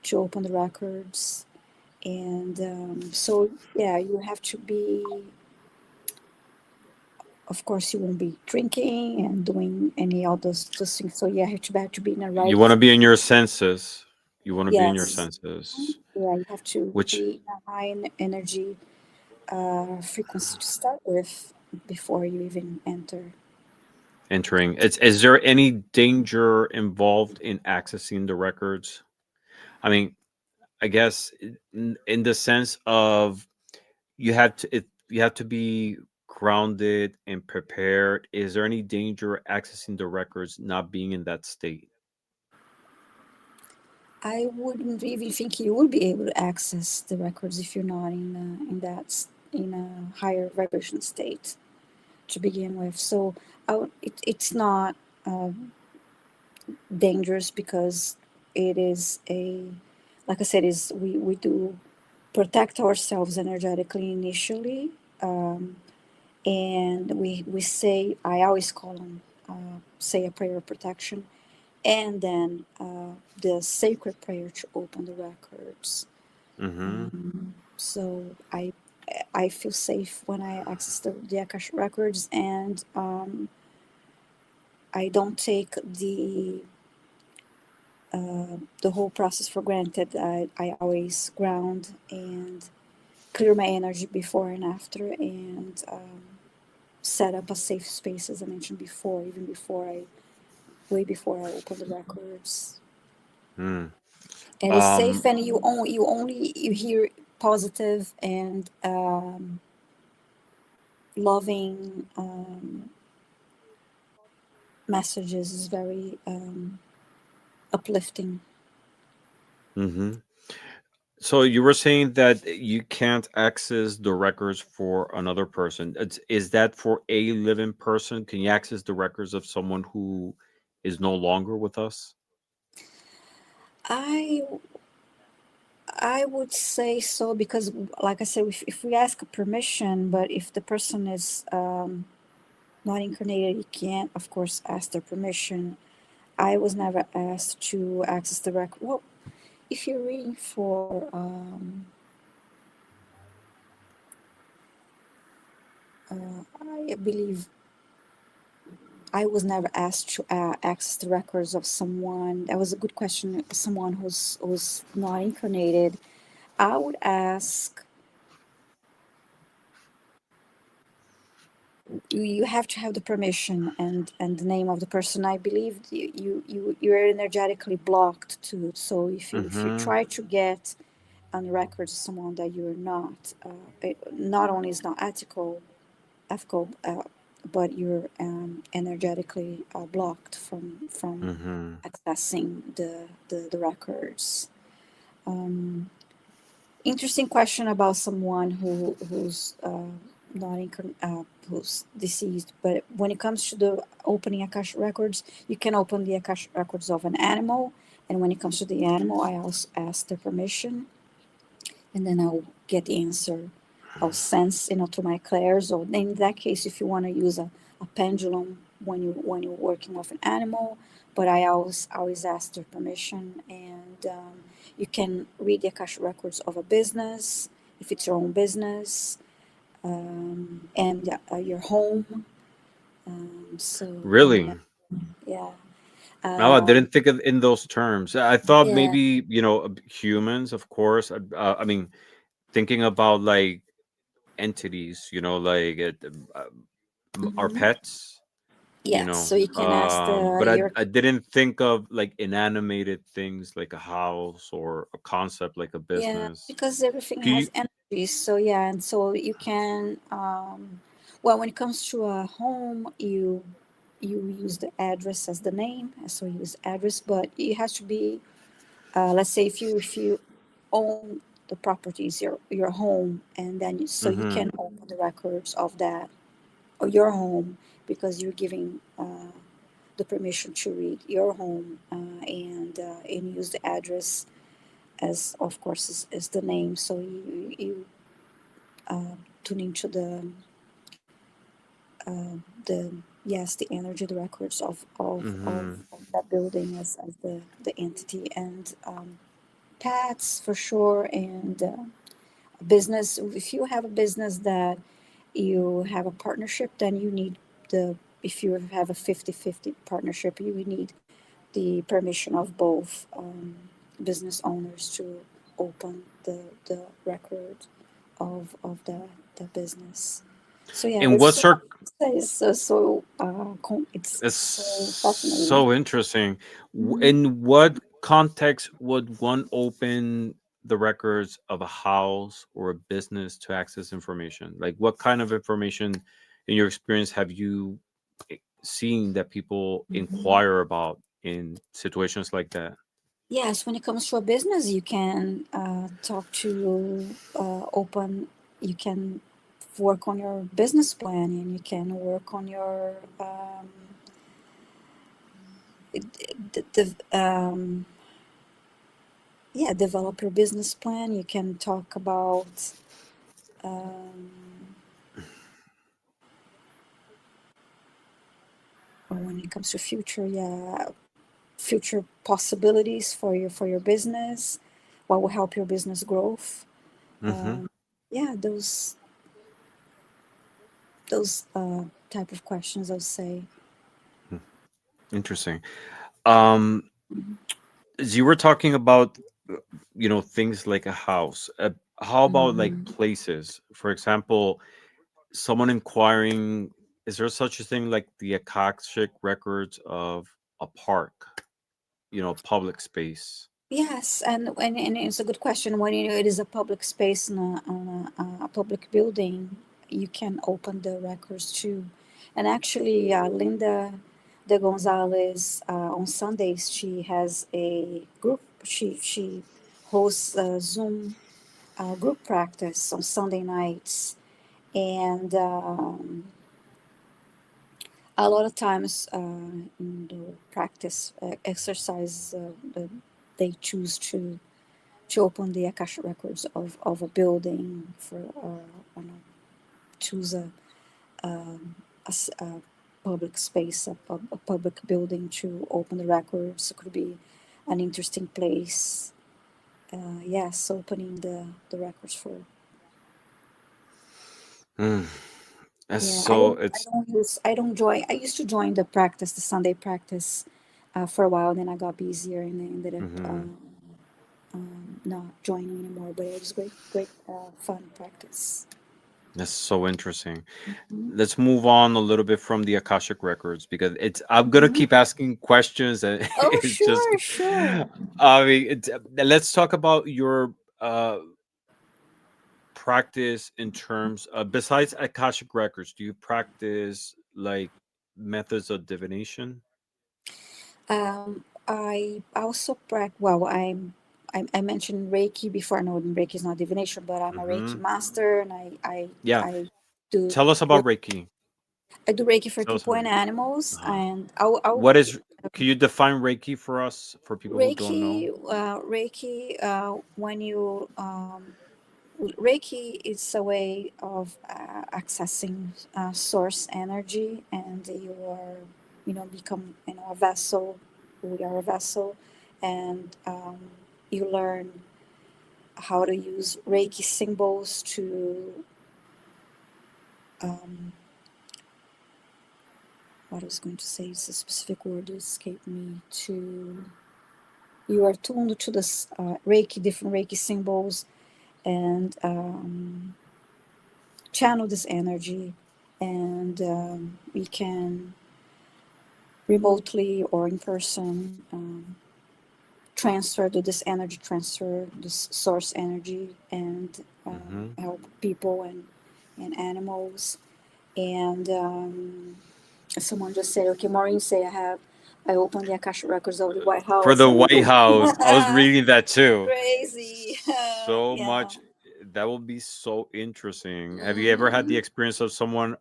to open the records. And so, yeah, you have to be, of course, you won't be drinking and doing any of those things. So, yeah, you have to be in the You want right, to be in your senses. You want to be in your yes. senses, Yeah, you have to which be in a high energy frequency to start with before you even enter. entering. Is there any danger involved in accessing the records? I mean, I guess in the sense of you have to be grounded and prepared. Is there any danger accessing the records not being in that state? I wouldn't even think you would be able to access the records if you're not in a higher vibration state to begin with. So it's not uh, dangerous, because it is like I said, is we do protect ourselves energetically initially, um, and we say, I always call them, say a prayer of protection, and then the sacred prayer to open the records. Mm-hmm. So I feel safe when I access the Akashic records, and I don't take the whole process for granted. I always ground and clear my energy before and after, and set up a safe space, as I mentioned before, even way before I open the records. Mm. And it's safe, Um. and you hear positive and loving messages is very uplifting. Hmm. So you were saying that you can't access the records for another person. Is that for a living person? Can you access the records of someone who is no longer with us? I I would say so because, like I said, if we ask permission, but if the person is not incarnated, you can't, of course, ask their permission. I was never asked to access the record. Well, if you're reading for, I believe I was never asked to access the records of someone. That was a good question. Someone who's not incarnated. I would ask. You have to have the permission and the name of the person. I believe you're energetically blocked too. So if you Mm-hmm. try to get on the records someone that you're not, it not only is not ethical, but you're energetically blocked from Mm-hmm. accessing the records. Um, Interesting question about someone who's not who's deceased. But when it comes to the opening Akashic records, you can open the Akashic records of an animal, and when it comes to the animal, I also ask their permission, and then I'll get the answer. I'll sense, through my clairs. Or in that case, if you want to use a pendulum when you're working with an animal, but I always ask their permission. And you can read the Akasha records of a business if it's your own business, and your home. So Really? yeah, No, I um, didn't think of in those terms. I thought yeah, maybe, humans, of course. I mean, thinking about like entities, like our hmm pets, yeah. So you can ask but your I didn't think of like inanimated things like a house or a concept like a Yeah, business. because everything Do you? has energy. So yeah, and so you can well, when it comes to a home, you use the address as the name, so you use address, but it has to be let's say if you own the properties, your home, and then so you Mm-hmm. can open the records of that or your home because you're giving the permission to read your home and use the address as of course is the name. So you tune into the yes, the energy, the records Mm-hmm. of that building as the entity, and pets for sure, and business. If you have a business that you have a partnership, then you need the if you have a 50-50 partnership, you would need the permission of both business owners to open the record of the business. So yeah, And it's what's so our? it's It's so fascinating. so interesting. Mhm. In what context would one open the records of a house or a business to access information? Like, what kind of information, in your experience, have you seen that people Mhm. inquire about in situations like that? Yes, when it comes to a business, you can talk to open. You can work on your business plan, and you can work on your yeah, develop your business plan. You can talk about um, when it comes to future, yeah, future possibilities for your business, what will help your business growth. Mm-hmm. Um, yeah, those type of questions, I'll say. Interesting. Um, Mhm. as you were talking about, things like a house. How about like Mhm. places? For example, someone inquiring, is there such a thing like the Akashic records of a park, public space? Yes, and it's a good question. When it is a public space in a public building, you can open the records too. And actually, Linda, De Gonzalez. On Sundays, she has a group. She hosts a Zoom group practice on Sunday nights, and a lot of times in the practice exercise, they choose to open the Akashic records of a building for I don't know, choose a public space, a public building to open the records. It could be an interesting place. Yes, opening the records for. Mm. That's Yeah, so I it's don't use I don't join. I used to join the practice, the Sunday practice, for a while. Then I got busier and I ended up mhm. not joining anymore. But it was great fun practice. That's so interesting. Hmm. Let's move on a little bit from the Akashic records because it's I'm gonna Hmm. keep asking questions and Oh, it's just sure, sure. I mean let's talk about your uh practice in terms of besides Akashic records, do you practice like methods of divination? I also practice. Well, I mentioned Reiki before. I know Reiki is not divination, but I'm a Reiki Hmm. master, and Yeah. I do Tell us about Reiki. I do Reiki for Tell us people about and animals, uh and what is can you define Reiki for us for people who don't know? When you Reiki is a way of accessing source energy, and you are, become, a vessel. We are a vessel, and you learn how to use Reiki symbols to, um, what I was going to say is a specific word that escaped me. You are tuned to the Reiki, different Reiki symbols, and channel this energy, and we can remotely or in person transfer to this energy, transfer this source energy, and Hmm. help people and animals. And someone just said, okay, Maureen say I opened the Akashic records of the White For House. the White House, I was reading that too. Crazy. So Yeah. much that will be so interesting. Have you ever had the Hmm. experience of someone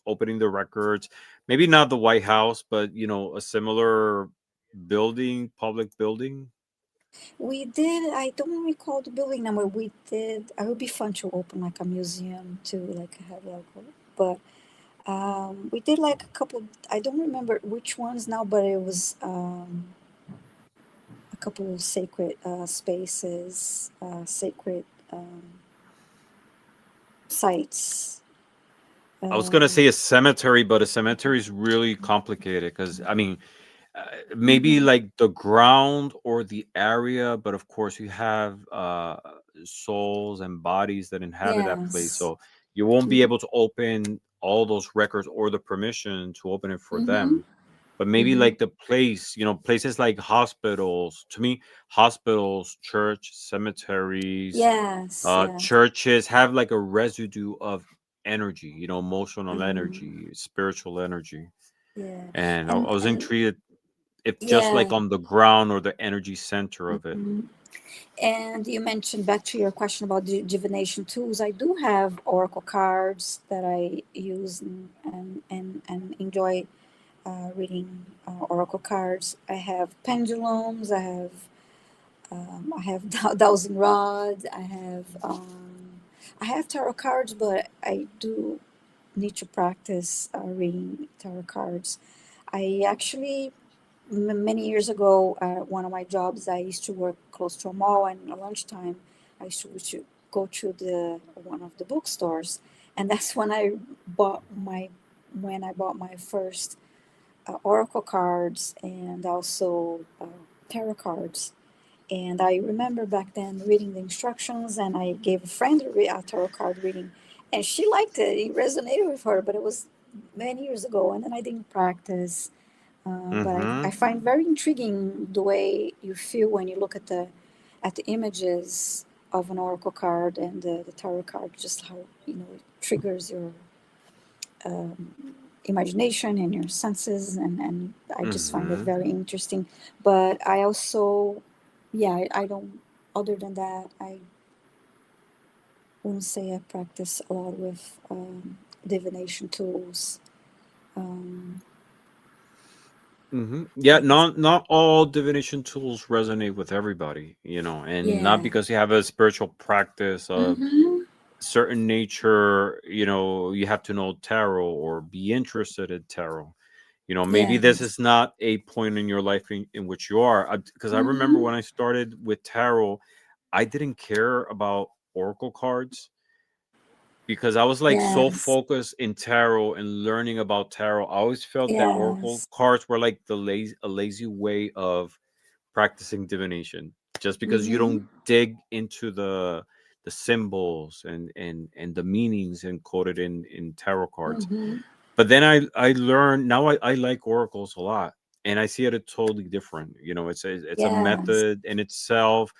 opening the records? Maybe not the White House, but a similar building, public building. We did. I don't recall the building number. We did. It would be fun to open like a museum to like have like, but we did like a couple. I don't remember which ones now, but it was a couple of sacred spaces, sacred sites. I was gonna Um, say a cemetery, but a cemetery is really complicated because I mean, uh, maybe mhm. like the ground or the area, but of course you have souls and bodies that inhabit that place, Yes. so you won't be Mm-hmm. able to open all those records or the permission to open it for Mm-hmm. them. But maybe Mm-hmm. like the place, places like hospitals. To me, hospitals, church, cemeteries, Yes. Yes. churches have like a residue of energy, emotional Mm-hmm. energy, spiritual energy. Yeah. And I And was intrigued if just yeah. like on the ground or the energy center of it. Mhm. And you mentioned, back to your question about divination tools. I do have oracle cards that I use and enjoy reading oracle cards. I have pendulums. I have dowsing rods. I have tarot cards, but I do need to practice reading tarot cards. I actually many years ago, one of my jobs, I used to work close to a mall, and at lunchtime, I used to go to the one of the bookstores, and that's bought my when I bought my first oracle cards and also tarot cards. And I remember back then reading the instructions, and I gave a friend a tarot card reading, and she liked it. It resonated with her, but it was many years ago, and then I didn't practice. But I Mm-hmm. find very intriguing the way you feel when you look at the images of an oracle card and the tarot card, just how it triggers your um, imagination and your senses, and I just find it Mm-hmm. very interesting. But I also, yeah, I don't. Other than that, I wouldn't say I practice a lot with divination tools. Um, Yeah, yes. not all divination tools resonate with everybody, and not Yeah. because you have a spiritual practice of Mm-hmm. certain nature, you have to know tarot or be interested in tarot. Maybe this Yes. is not a point in your life in which you are. Because I remember Mm-hmm. when I started with tarot, I didn't care about oracle cards because I was like so Yes. focused in tarot and learning about tarot. I always felt that oracle Yes. cards were like a lazy way of practicing divination, just because you Mm-hmm. don't dig into the symbols and the meanings encoded in tarot cards. Mm-hmm. But then I learned now I like oracles a lot, and I see it totally different. It's a Yes. method in itself.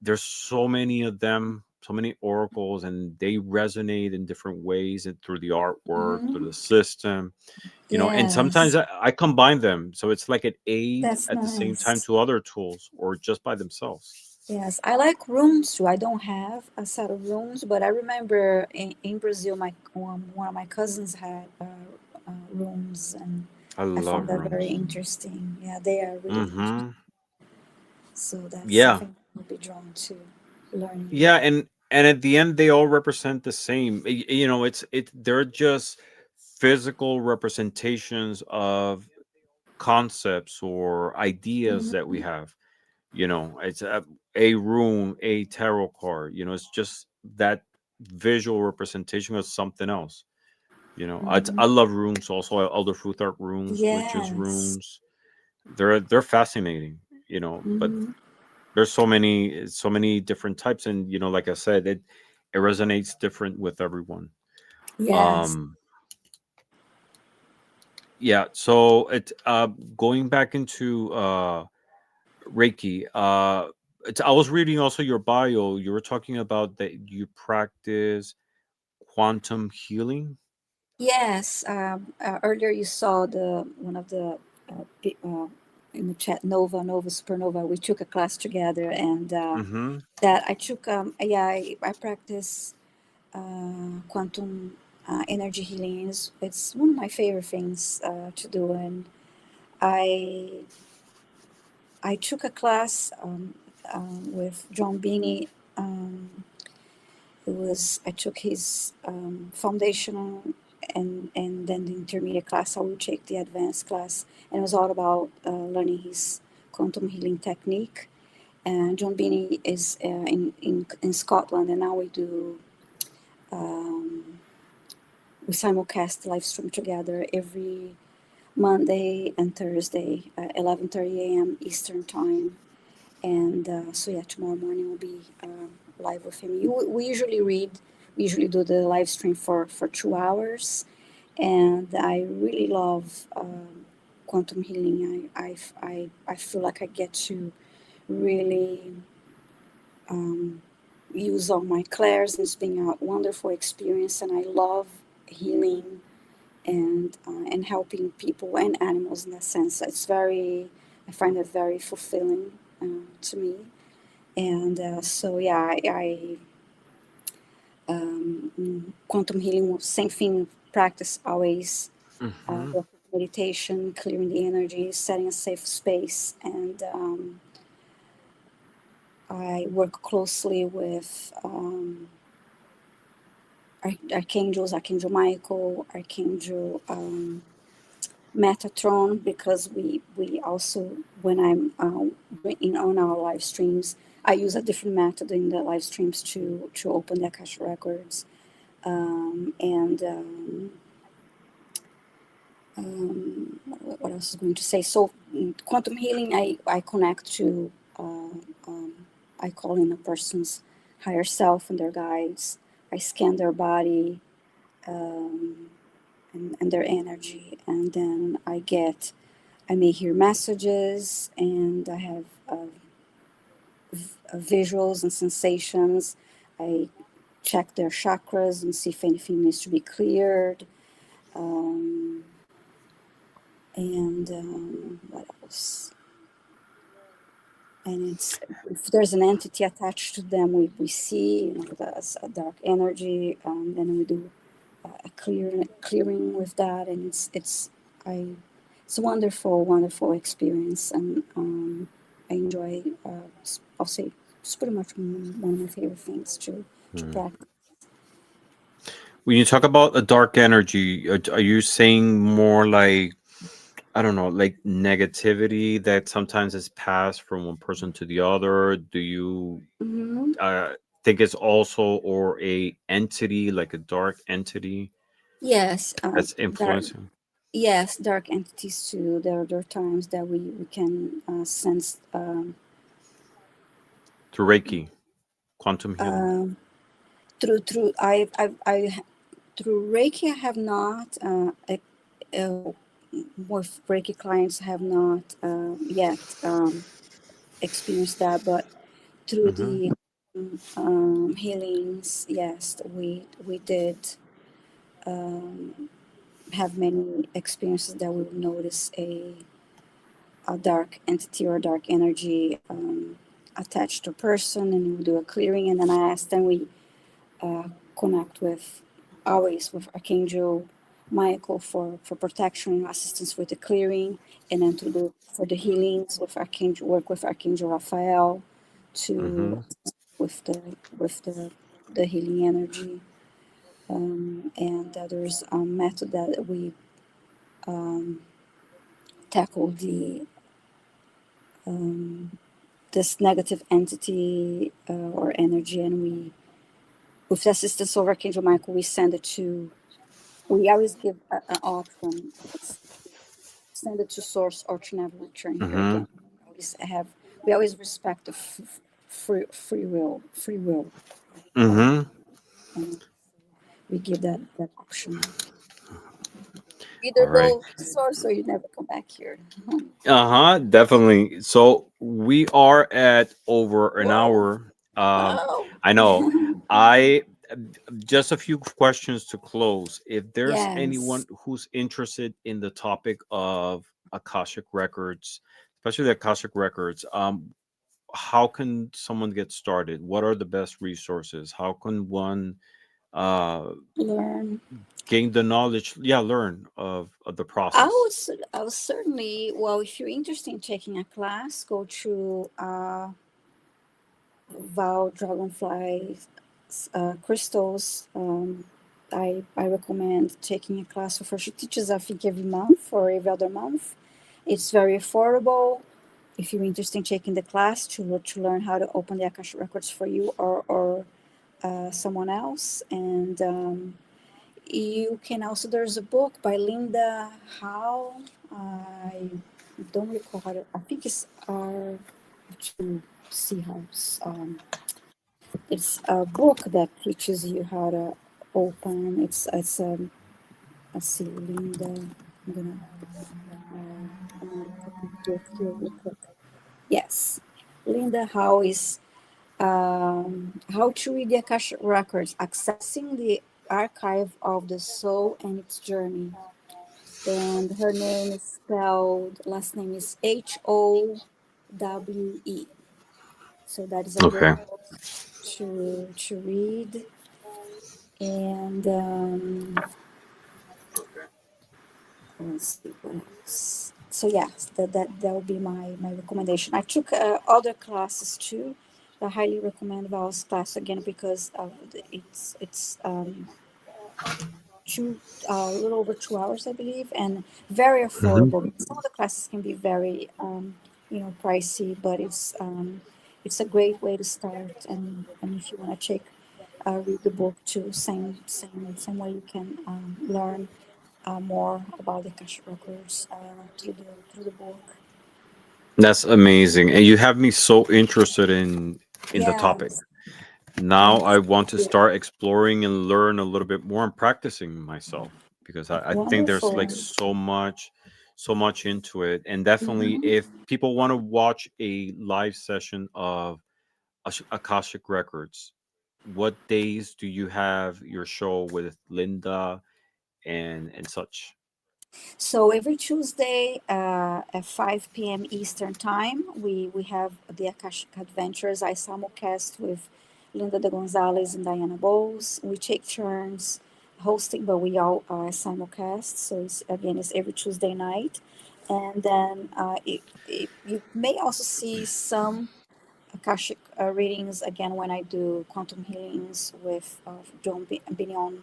There's so many of them, so many oracles, and they resonate in different ways and through the artwork, through Mm-hmm. the system. And sometimes Yes. I combine them, so it's like an aid That's at the same time nice. to other tools or just by themselves. Yes, I like rooms too. I don't have a set of rooms, but I remember in Brazil, my one of my cousins had rooms, and I I love found that very rooms. interesting. Yeah, they are really interesting. Mm-hmm. So that's Yeah. something I'll be drawn to learning. Yeah, and at the end they all represent the same. They're just physical representations of concepts or ideas that we Mm-hmm. have. It's a rune, a tarot card. It's just that visual representation of something else. I Mm-hmm. love runes also. Elder Fruit Art runes, witches Yes. runes. They're fascinating. But Mm-hmm. there's so many different types, and like I said, it resonates different with everyone. Yes. um yeah, so going back into Reiki. I was reading also your bio. You were talking about that you practice quantum healing. Yes. Earlier you saw the one of the in the chat, Nova Supernova. We took a class together, and Mm-hmm. that I took. Yeah, I practice quantum energy healing. It's one of my favorite things to do, and I I took a class with John Beanie. Um, it was I took his foundational and then the intermediate class. I will take the advanced class, and it was all about learning his quantum healing technique. And John Beanie is in Scotland, and now um, we simulcast live stream together every Monday and Thursday at 11:30 a.m. Eastern time. And so yeah, tomorrow morning we'll be live with him. We usually we usually do the live stream for 2 hours, and I really love quantum healing. I feel like I get to really um, use all my clairs, and it's been a wonderful experience. And I love healing and helping people and animals in that sense. I find it very fulfilling to me. And so yeah, quantum healing, same thing. Practice always Mm-hmm. work with meditation, clearing the energy, setting a safe space, and I work closely with archangels, Archangel Michael, Archangel Metatron, because we also, when I'm in on our live streams, I use a different method in the live streams to open the Akashic Records. And what else is going to say? So quantum healing, I connect to, I call in a person's higher self and their guides. I scan their body um, and their energy, and then I may hear messages, and I have visuals and sensations. I check their chakras and see if anything needs to be cleared. Um, And what else? And it's, if there's an entity attached to them, we see, you know, there's a dark energy. Then we do a clearing with that, and I it's a wonderful, wonderful experience, and I enjoy. I'll say it's pretty much one of my favorite things to Hmm. practice. When you talk about a dark energy, are you saying more like, I don't know, like negativity that sometimes is passed from one person to the other? Do you Hmm. uh, think it's also or a entity like a dark entity Yes, that's dark. influencing Yes, dark entities too. There are times that we can sense. through Reiki, quantum healing? Um, through through Reiki, I have not. Uh, with Reiki clients, have not yet experienced that, but through Hmm. the healings, yes, we did um, have many experiences that we would notice a dark entity or dark energy attached to a person, and we do a clearing, and then I ask them, we uh, connect with, always with Archangel Michael for protection and assistance with the clearing, and then to do for the healings with Archangel, work with Archangel Raphael to Hmm. with the healing energy. And there's a method that we um, tackle the this negative entity or energy, and we, with the assistance of Archangel Michael, we send it to, we always give an option. It's send it to source or to never return here Hmm. again. We always respect the free will, Hmm. and we give that option. All Either right. go to source or you never come back here. Uh-huh, definitely. So we are at over an Whoa! hour. Oh, I know. I just a few questions to close. If there's yes. anyone who's interested in the topic of Akashic Records, especially the Akashic Records, how can someone get started? What are the best resources? How can one uh Learn. gain the knowledge, yeah, learn of the I process? would, I would certainly, well, if you're interested in taking a class, go to Val Dragonfly Crystals. I recommend taking a class with her. She teaches, I think, every month or every other month. It's very affordable. If you're interested in taking the class to learn how to open the Akashic Records for you or someone else. And you can also, there's a book by Linda Howe. I don't recall how to, I think it's R to see how it's a book that teaches you how to open. It's let's see, Linda. I'm gonna look into it here real quick. Yes, Linda Howe is how to read the Akashic Records, accessing the archive of the soul and its journey. And her name is spelled, last name is Howe. So that is a Okay. great book to read. And let's see what else. So yes, that would be my recommendation. I took other classes too. I highly recommend Val's class again because of it's two a little over 2 hours, I believe, and very Hmm. affordable. Some of the classes can be very pricey, but it's a great way to start. And if you want to check read the book too, same way you can learn more about the Akashic Records through the book. That's amazing. And you have me so interested in the topic. Yes, Now yes, I want to start exploring and learn a little bit more and practicing myself because I think there's like wonderful. so much into it. And definitely Hmm. if people want to watch a live session of Akashic Records, what days do you have your show with Linda and such? So every Tuesday at 5 p.m. Eastern Time, we have the Akashic Adventures. I simulcast with Linda de Gonzalez and Diana Bowles. We take turns hosting, but we all simulcast. So it's every Tuesday night. And then you may also see some Akashic readings again when I do quantum healings with John Binion,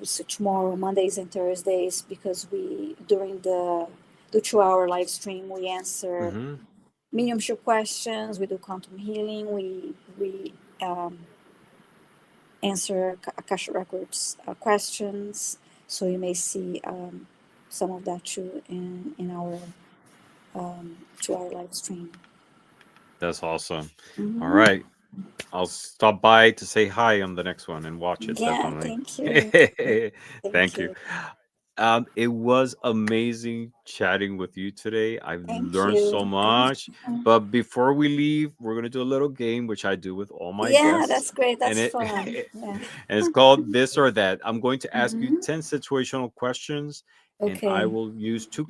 so tomorrow, Mondays and Thursdays, because we during the 2 hour live stream we answer Mm-hmm. mediumship questions. We do quantum healing. We answer Akasha Records questions. So you may see some of that too in our 2 hour live stream. That's awesome. All Hmm. right. I'll stop by to say hi on the next one and watch it, Yeah, definitely. thank you. Thank Thank you. you. It was amazing chatting with you today. I've Thank learned you. so Thank much. you. But before we leave, we're gonna do a little game, which I do with all my Yeah, guests, that's great. and That's it fun. and Yeah. it's called this or that. I'm going to ask you Hmm. 10 situational questions, and I Okay. will use two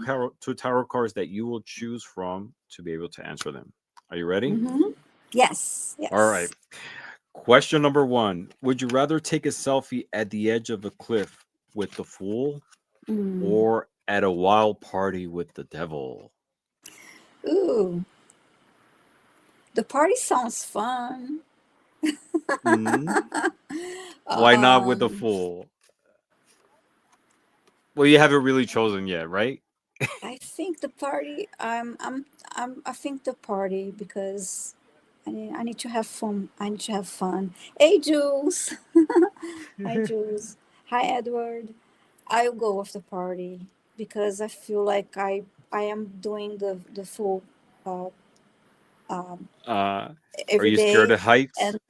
tarot cards that you will choose from to be able to answer them. Are you ready? Hmm. Yes. All right. Yes. Question number one: would you rather take a selfie at the edge of a cliff with the fool Mm. or at a wild party with the devil? Ooh, the party sounds fun. Mm, why not with the um, fool? Well, you haven't really chosen yet, right? I think the party. I think the party because I need to have fun. I need to have fun. Hey, Jules. Hi, Jules. Hi, Edward. I'll go with the party because I feel like I am doing the full uh, um, uh, are every you scared day, of heights? and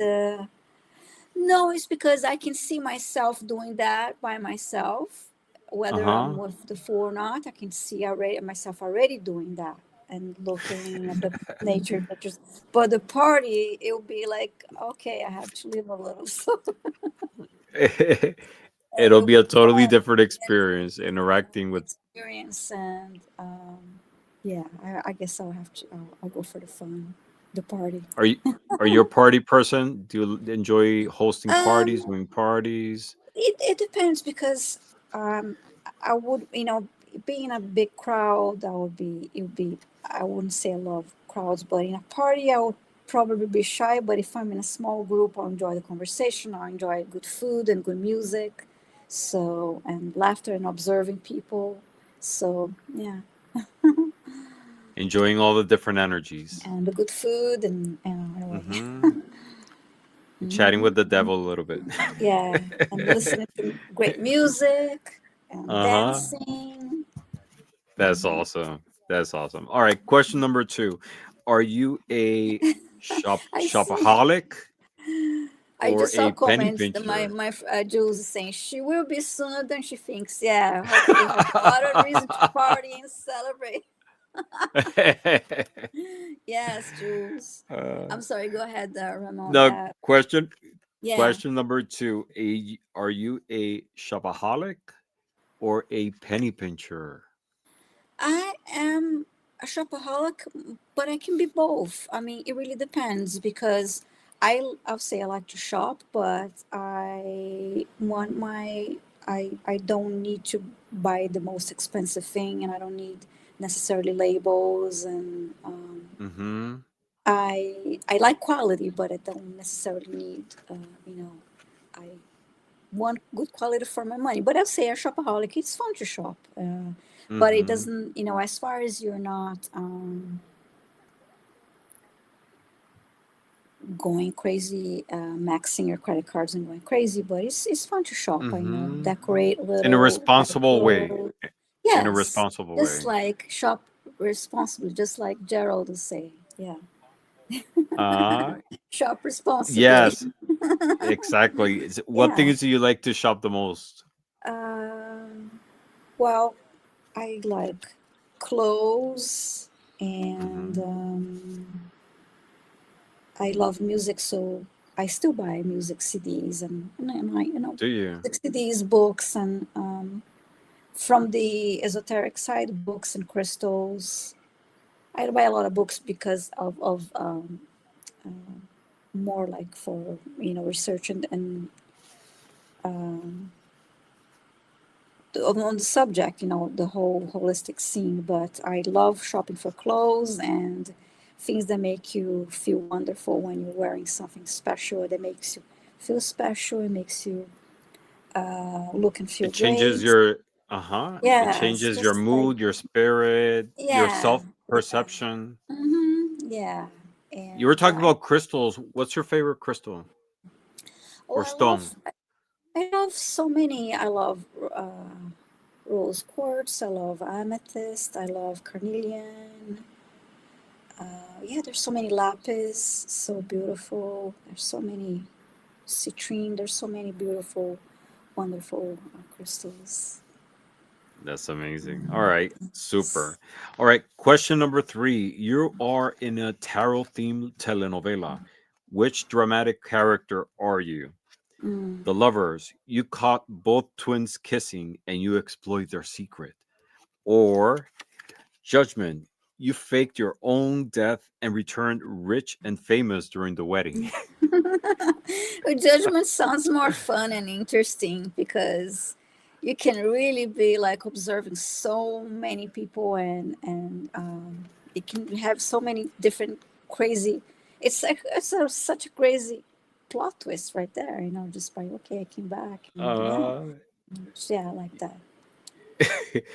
no, it's because I can see myself doing that by myself, Uh whether I'm huh. with the fool or not. I can see already myself already doing that and looking at the nature pictures. But the party, it'll be like, okay, I have to live a little, so It'll it'll be a be totally fun. different experience interacting with. Experience and yeah, I guess I'll have to. I'll go for the fun, the party. Are you are you a party person? Do you enjoy hosting parties, Um, doing parties? it depends because I would, being in a big crowd, I would be, it would be, I wouldn't say I love crowds, but in a party, I would probably be shy. But if I'm in a small group, I'll enjoy the conversation, I'll enjoy good food and good music. So, and laughter and observing people. So, yeah. Enjoying all the different energies. And the good food and anyway. Mm-hmm. Chatting with Hmm. the devil a little bit. Yeah. And listening to great music and Uh-huh. dancing. That's Mhm. awesome. That's awesome. All right, question number two. Are you a I see. shopaholic I or just saw a penny comments that pincher? my Jules is saying she will be sooner than she thinks. Yeah, hopefully have a lot of reason to party and celebrate. Yes, Jules. Uh, I'm sorry. Go ahead, Ramon. no, question Yeah, question number two. Are you a shopaholic or a penny pincher? I am a shopaholic, but I can be both. I mean, it really depends because I'll say I like to shop, but I want I don't need to buy the most expensive thing, and I don't need necessarily labels. And Mm-hmm. I like quality, but I don't necessarily need you know I want good quality for my money. But I'll say a shopaholic. It's fun to shop, but it Mm-hmm. doesn't. As far as you're not going crazy, maxing your credit cards and going crazy. But it's fun to shop. Mm-hmm. Decorate a In a little, buy responsible way. clothes. In a Yes, responsible just way. like shop responsibly, just like Gerald would say. Yeah, Uh shop responsibly. yes, exactly. What Yeah. things do you like to shop the most? Um, well, I like clothes and Mm-hmm. I love music, so I still buy music CDs and Do you? music CDs, books, and from the esoteric side, books and crystals. I buy a lot of books because of more like for research and um, on the subject, the whole holistic scene. But I love shopping for clothes and things that make you feel wonderful when you're wearing something special. That makes you feel special. It makes you look and feel It changes great. your uh-huh. It Yes, changes your just like mood, your spirit, your yeah, yeah, self-perception. yeah. You were And talking about crystals. What's your favorite crystal oh, or stone? I love so many. I love rose quartz. I love amethyst. I love carnelian. Yeah, there's so many lapis, so beautiful. There's so many citrine. There's so many beautiful, wonderful crystals. That's amazing. All right, super. All right, question number 3. You are in a tarot themed telenovela. Which dramatic character are you? Mm. The lovers. You caught both twins kissing and you exploit their secret. Or judgment. You faked your own death and returned rich and famous during the wedding. Judgment sounds more fun and interesting because you can really be like observing so many people and it can have so many different crazy. Such a crazy plot twist right there. Just by okay, I came back and yeah, uh, yeah, I like that.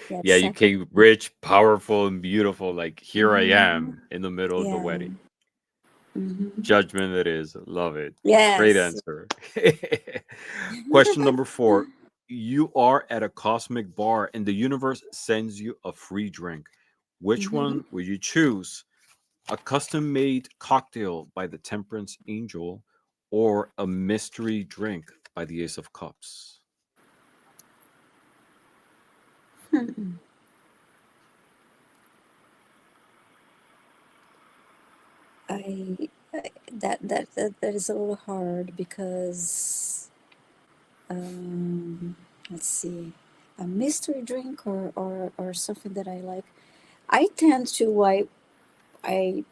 Yeah, yeah, you second. came rich, powerful, and beautiful. Like, here I Hmm. am in the middle of the Yeah. wedding. Hmm. Judgment it is. Love it. Great Yes. answer. Question number 4. You are at a cosmic bar and the universe sends you a free drink. Which Hmm. one will you choose? A custom made cocktail by the Temperance Angel or a mystery drink by the Ace of Cups? I that is a little hard because um, let's see, a mystery drink or something that I like. I tend to I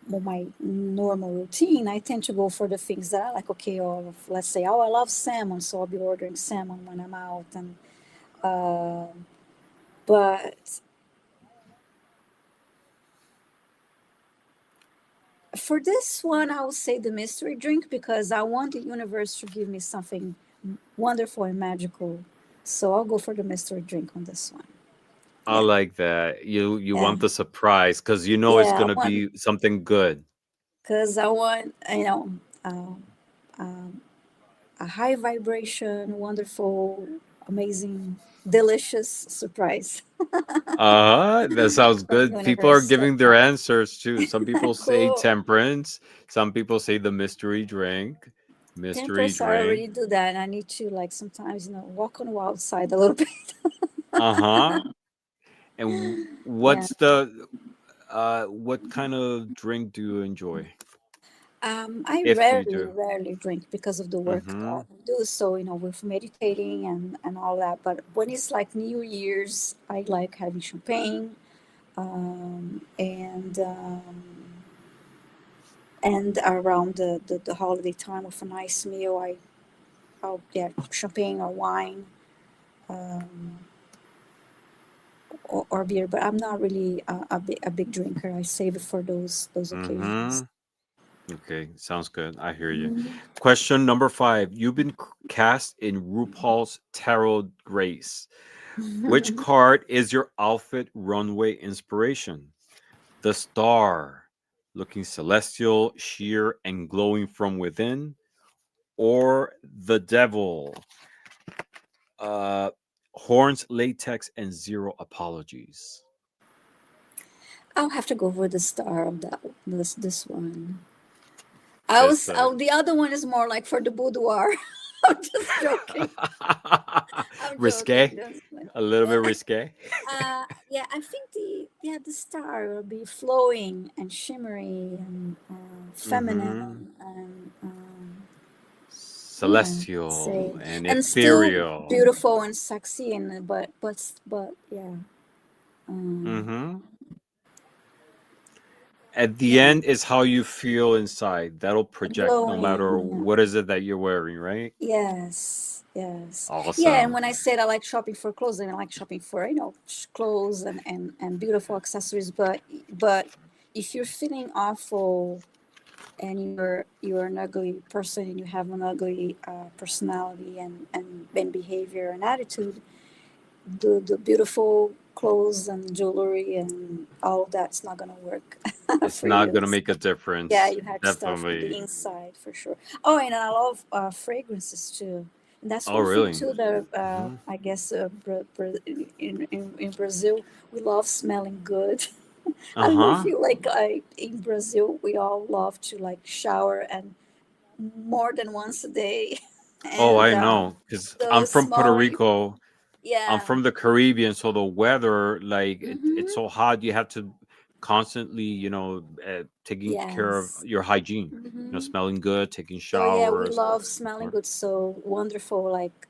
well, my normal routine. I tend to go for the things that I like. Okay, or let's say, oh, I love salmon, so I'll be ordering salmon when I'm out. And but for this one, I will say the mystery drink because I want the universe to give me something wonderful and magical. So I'll go for the mystery drink on this one. I Yeah, like that. You yeah, want the surprise because you know it's yeah. I gonna want be something good. because I want uh, um, a high vibration, wonderful, amazing, delicious surprise That sounds from good. People are universe. So giving their yeah, answers too. Some people say cool. temperance, some people say the mystery drink. Mystery 10%. I drink. already do that. I need to like sometimes walk on the wild side a little bit. Uh-huh. And Yeah. what's the what kind of drink do you enjoy? I If you rarely, do. rarely drink because of the work Mm-hmm. I do. So, with meditating and all that. But when it's like New Year's, I like having champagne and around the holiday time with a nice meal, I'll get champagne or wine or beer. But I'm not really a big drinker. I save it for those occasions. Mm-hmm. Okay, sounds good. I hear you. Mhm. Question number 5. You've been cast in RuPaul's Tarot Grace. Which card is your outfit runway inspiration? The star, looking celestial, sheer, and glowing from within, or the devil, uh, horns, latex, and zero apologies. I'll have to go for the star of this one. This The other one is more like for the boudoir. I'm just joking. I'm joking. risque, Just like, a little bit yeah. risque. Yeah, I think the star will be flowing and shimmery and feminine Mm-hmm. and Yeah, celestial say, and and still ethereal. beautiful and sexy, and but yeah, um, Hmm. At the yeah, end is how you feel inside. That'll project no matter glowing. Yeah. what is it that you're wearing, right? Yes, yes, yeah. And Awesome. when I said I like shopping for clothes, I like shopping for clothes and beautiful accessories. But if you're feeling awful and you're an ugly person and you have an ugly personality and behavior and attitude, the beautiful clothes and jewelry and all of that's not gonna work It's for not you. gonna make a Yeah, difference. you have to start from the Definitely. inside for sure. Oh, and I love fragrances too. And that's Oh, one thing really? too that Hmm. I guess in Brazil we love smelling good. I don't know if Uh-huh. you like in Brazil we all love to like shower and more than once a day, Oh, and I know, because I'm the from Puerto smelling, Rico. I'm yeah. from the Caribbean, so the weather, like it's Mm-hmm. so hot, you have to constantly, taking care of Yes. your hygiene. Mm-hmm. Smelling good, taking So yeah, we showers. love smelling Or, good. So wonderful, like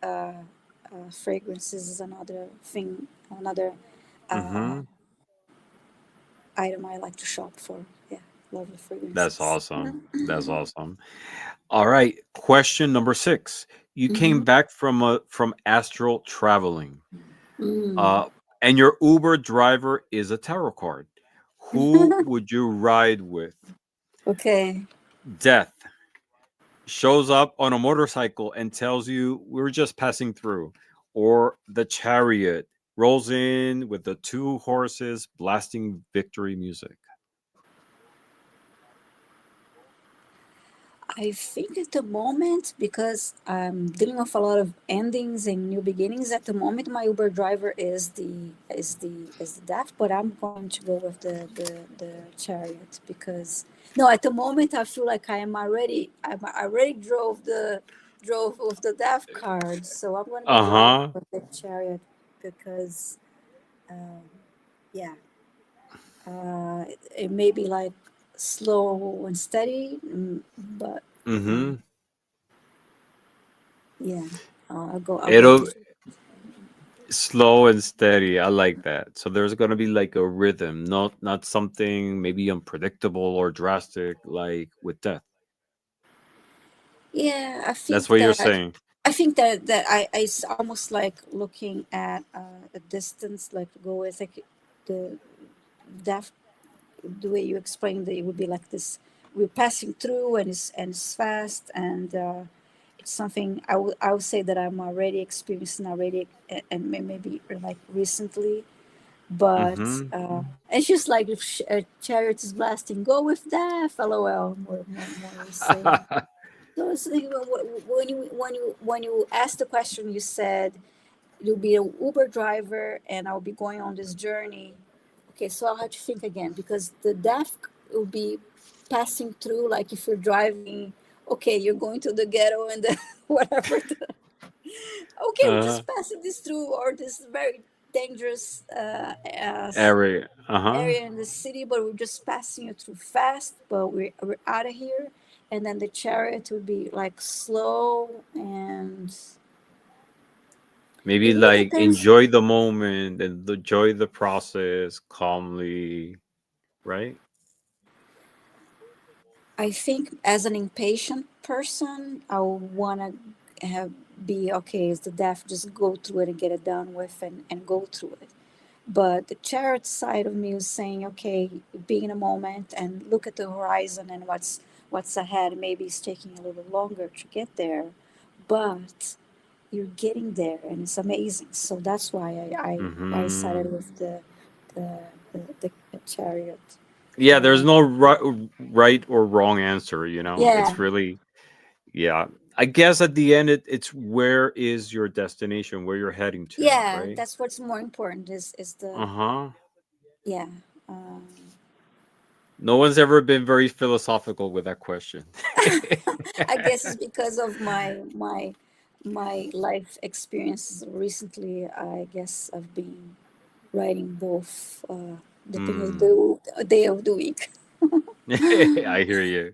fragrances is another thing, another uh, mm-hmm. item I like to shop for. Yeah, lovely That's fragrances. awesome. That's awesome. All right, question number 6. You came Mm-hmm. back from astral traveling. Mm. Uh, and your Uber driver is a tarot card. Who would you ride with? Okay. Death shows up on a motorcycle and tells you we're just passing through. Or the chariot rolls in with the two horses blasting victory music. I think at the moment, because I'm dealing with a lot of endings and new beginnings, at the moment my Uber driver is the death, but I'm going to go with the chariot because no, at the moment I feel like I already drove with the death card, so I'm going to be Uh driving huh. with the chariot because um, yeah, it may be like slow and steady, but. Mm hmm. Yeah, I'll go with It'll this. slow and steady. I like that. So there's gonna be like a rhythm, not something maybe unpredictable or drastic like with death. Yeah, That's what you're saying. I think that it's almost like looking at a distance, like to go with like the depth, the way you explained it, it would be like this. We're passing through, and it's fast, and it's something I would say that I'm already experiencing already, and maybe like recently. But Mm-hmm. it's just like if a chariot is blasting, go with death, lol. More we say. So it's like when you asked the question, you said you'll be an Uber driver and I'll be going on this journey. Okay, so I'll have to think again because the death will be passing through. Like if you're driving, okay, you're going to the ghetto and the whatever. Okay, we're uh, just passing this through or this very dangerous area. Uh-huh. area in the city, but we're just passing it through fast, but we're out of here. And then the chariot would be like slow and Maybe it really like depends. enjoy the moment and enjoy the process calmly, right? I think as an impatient person, I would want to have be okay. Is the death just go through it and get it done with and go through it. But the chariot side of me was saying, okay, be in a moment and look at the horizon and what's ahead. Maybe it's taking a little longer to get there, but you're getting there and it's amazing. So that's why I Mm-hmm. sided with the, the chariot. Yeah, there's Uh, no right or wrong answer, you know? yeah, It's really, yeah. I guess at the end, it's where is your destination, where you're heading to, yeah, right? that's what's more important is the Uh-huh. yeah. Um, No one's ever been very philosophical with that question. I guess it's because of my life experiences recently. I guess I've been writing both depending on Hmm. the day of the week. I hear you.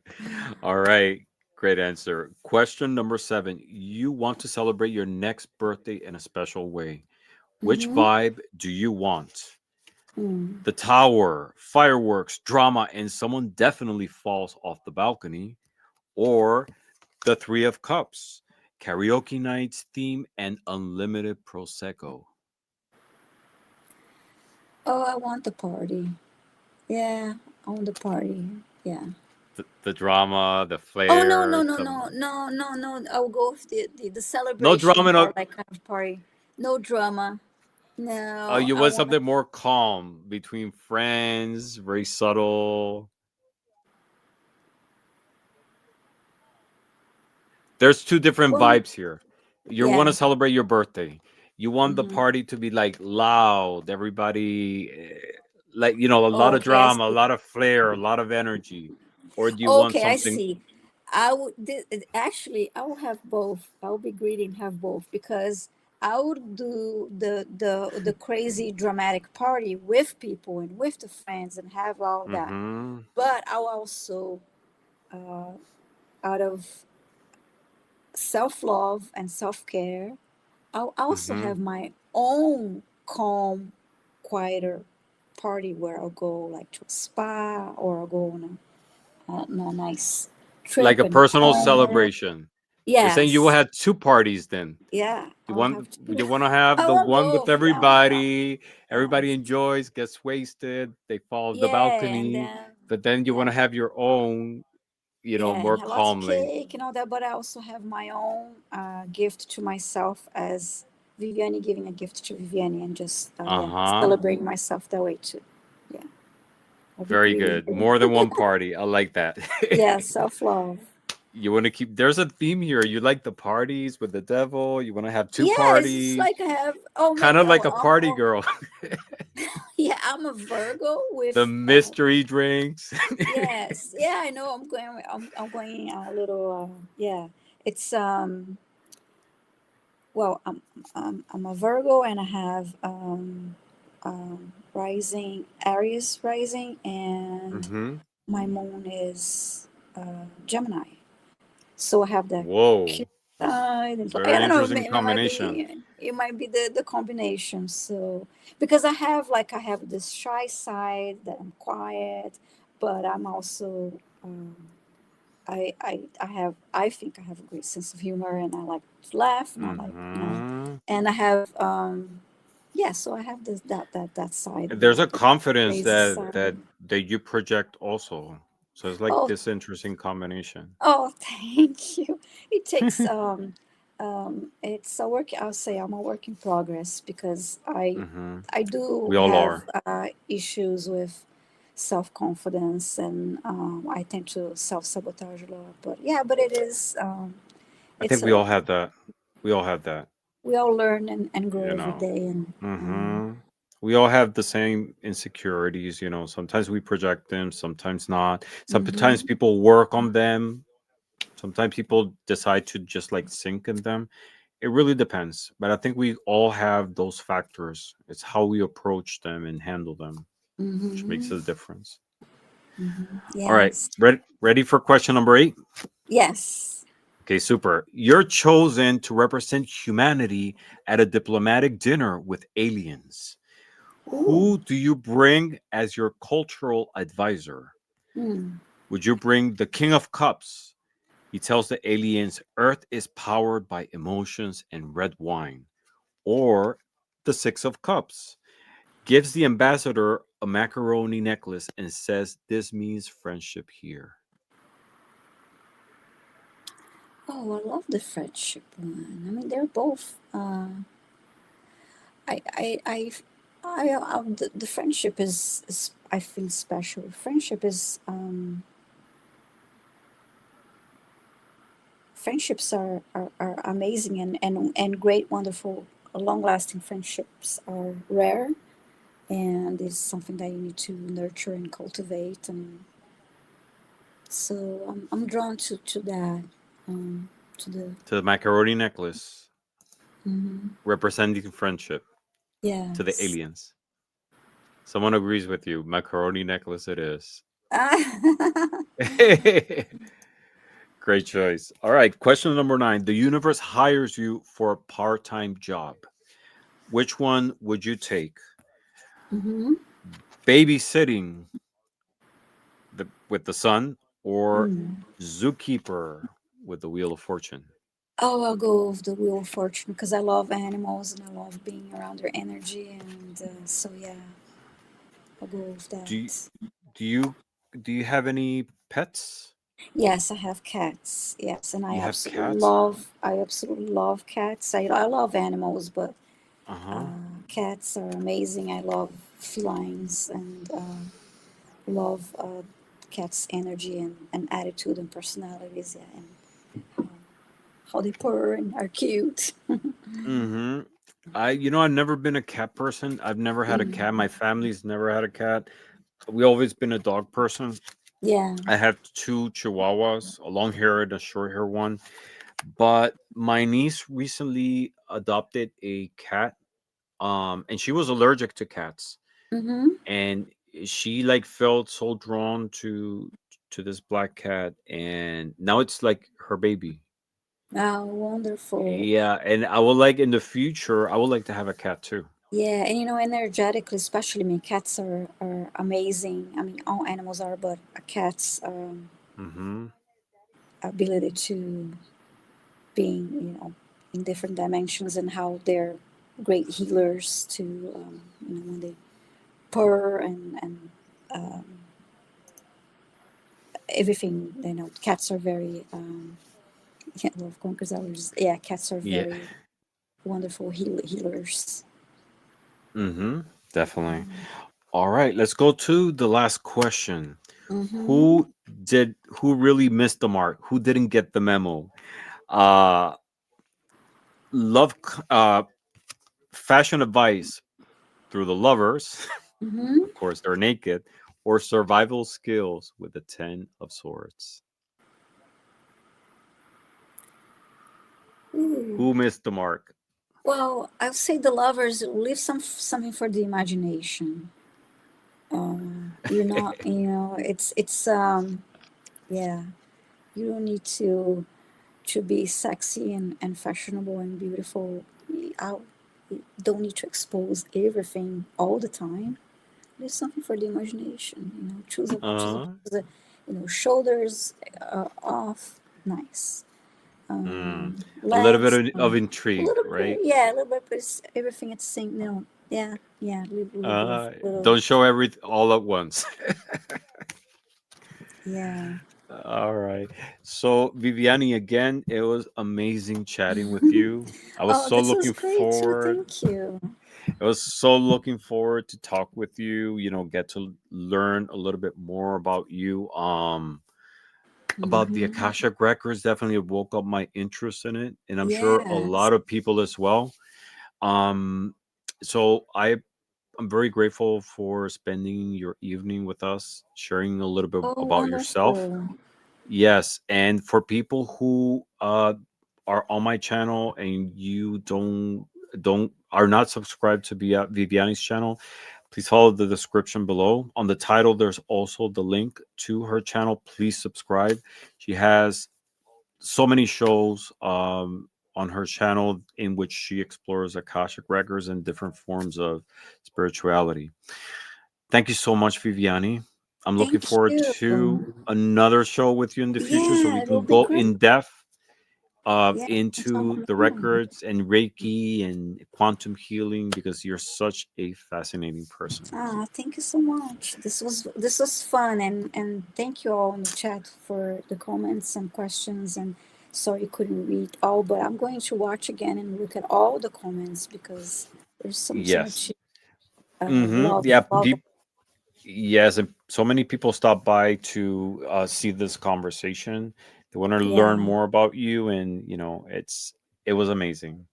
All right. Great answer. Question number 7. You want to celebrate your next birthday in a special way. Which Mm-hmm. vibe do you want? Mm. The tower, fireworks, drama, and someone definitely falls off the balcony, or the Three of Cups, karaoke nights, theme, and unlimited prosecco. Oh, I want the party. Yeah, I want the party. Yeah. The drama, the Oh no flair, no no the no no no no! I'll go with the no celebration drama. part, No, like kind of party. No drama. No, you I want want. something more calm between friends, very subtle. There's two different Well, vibes here. You want yeah. to celebrate your birthday. You want the Mm-hmm. party to be like loud, everybody, like a lot of Okay, I drama, a see. lot of flair, a lot of energy, or do you want Okay, I something? see. I would actually I will have both. I will be greedy and have both because I would do the crazy dramatic party with people and with the friends and have all that. Mm-hmm. But I'll also uh, out of self love and self care, I'll also Mm-hmm. have my own calm, quieter party where I'll go like to a spa or I'll go on a nice Like trip a in a personal corner. celebration. You're saying you will Yes, have two parties then. yeah, You I'll want have to. you want to have I the want one with both. Yeah, I want both. everybody. Everybody Yes, enjoys, gets wasted. They fall off the yeah, and balcony, then but then you want yeah, to have your own, yeah, more and have lots of calmly. cake and all that. But I also have my own gift to myself as Viviane giving a gift to Viviane and just Uh yeah huh. celebrating myself that way too. Yeah, I'll be Very greedy. good. More than one party. I like that. Yeah, self love. You want to keep. There's a theme here. You like the parties with the devil. You want to have two Yeah, it's just parties. like I have. Oh, Kind maybe. of Oh, like a party girl. yeah. I'm a Virgo The with. mystery drinks. Yes. Yeah, I know. I'm going a little. Yeah. It's Well, I'm a Virgo and I have rising Aries rising and Mm-hmm. my moon is Gemini. So I have that Whoa. cute side. And I Very don't know. interesting combination. It might be the combination. So because I have this shy side that I'm quiet, but I'm also I think I have a great sense of humor and I like to laugh and I like Mm-hmm. and I have yeah, so I have that side, There's a the confidence crazy that side. that you project also. So it's like Oh, this interesting combination. oh, thank you. It takes it's a work. I'll say I'm a work in progress because Mm-hmm. I do We all have are. issues with self confidence and I tend to self sabotage a lot. But yeah, but it is I it's think we all have that. We all have that. we all learn and grow You every know. day and Mm-hmm. We all have the same insecurities. Sometimes we project them, sometimes not. Sometimes mhm, people work on them. Sometimes people decide to just like sink in them. It really depends. But I think we all have those factors. It's how we approach them and handle them, which makes mhm, a difference. All right. yes, Ready for question number 8? yes. Okay, super. You're chosen to represent humanity at a diplomatic dinner with aliens. Ooh. Who do you bring as your cultural advisor? Mm. Would you bring the King of Cups? He tells the aliens Earth is powered by emotions and red wine. Or the Six of Cups gives the ambassador a macaroni necklace and says this means friendship here. Oh, I love the friendship one. I mean, they're both. I, I, I, the friendship is. I feel special. Friendship is. Friendships are amazing and great, wonderful, long lasting friendships are rare, and it's something that you need to nurture and cultivate. And so I'm drawn to that. To the. To the macaroni necklace, Mhm. representing friendship to the Yes. aliens. Someone agrees with you. Macaroni necklace it is. Great choice. All right. Question number 9. The universe hires you for a part time job. Which one would you take? Mm-hmm. Babysitting with the sun or Mm. zookeeper with the wheel of fortune? Oh, I'll go with the Wheel of Fortune because I love animals and I love being around their energy, and so yeah, I'll go with Do you, that. do you do you have any pets? Yes, I have cats. Yes, and You have cats? I absolutely love cats. I love animals, but Uh-huh. cats are amazing. I love felines and love cats' energy and attitude and personalities. Yeah, and how they purr and are cute. Mm-hmm. I've never been a cat person. I've never had a cat. Mm, My family's never had a cat. We always been a dog person. yeah. I have two chihuahuas, a long hair and a short hair one. But my niece recently adopted a cat. And she was allergic to cats. Mm-hmm. And she like felt so drawn to this black cat, and now it's like her baby. Oh, wonderful. Yeah, and I would like in the future, I would like to have a cat too. Yeah, and energetically, especially, I mean, cats are amazing. I mean, all animals are, but a cat's Mm-hmm. ability to being, in different dimensions and how they're great healers to, when they purr and um, everything. Cats are very, yeah, love conquers ours. Yeah, cats are Yeah. very wonderful healers. Mm-hmm. Definitely. All right, let's go to the last question. Mm-hmm. Who who really missed the mark? Who didn't get the memo? Uh love fashion advice through the lovers, Mm-hmm. of course, they're naked, or survival skills with the 10 of swords. Ooh. Who missed the mark? Well, I'll say the lovers leave something for the imagination. You're not, it's yeah. You don't need to be sexy and fashionable and beautiful. You don't need to expose everything all the time. There's something for the imagination. uh Choose a shoulders off, nice. mm, a little bit Legs, of a intrigue, little bit, right? yeah, a little bit, but it's everything at the same. No, yeah, yeah, leave little, Don't show everything all at once. yeah. All right. So, Viviani, again, it was amazing chatting with you. I was Oh, so this was looking great too. forward. Thank you. I was so looking forward to talk with you, get to learn a little bit more about you. About the Hmm. Akashic Records definitely woke up my interest in it, and I'm sure a Yes. lot of people as well. Um, so I'm very grateful for spending your evening with us, sharing a little bit Oh, about yourself. wonderful. Yes, and for people who are on my channel and you don't are not subscribed to Viviani's channel, please follow the description below. On the title, there's also the link to her channel. Please subscribe. She has so many shows on her channel in which she explores Akashic records and different forms of spirituality. Thank you so much, Viviani. I'm looking Thank forward you. to another show with you in the future so we Yeah, it will can be go great. in depth Yeah, we can into talk the more. records and Reiki and quantum healing because you're such a fascinating person. Ah, thank you so much. This was fun, and thank you all in the chat for the comments and questions. And sorry you couldn't read all, but I'm going to watch again and look at all the comments because there's so Yes. much love, Yeah. love. Yes. And so many people stop by to see this conversation. They want to learn Yeah, more about you, and it was amazing.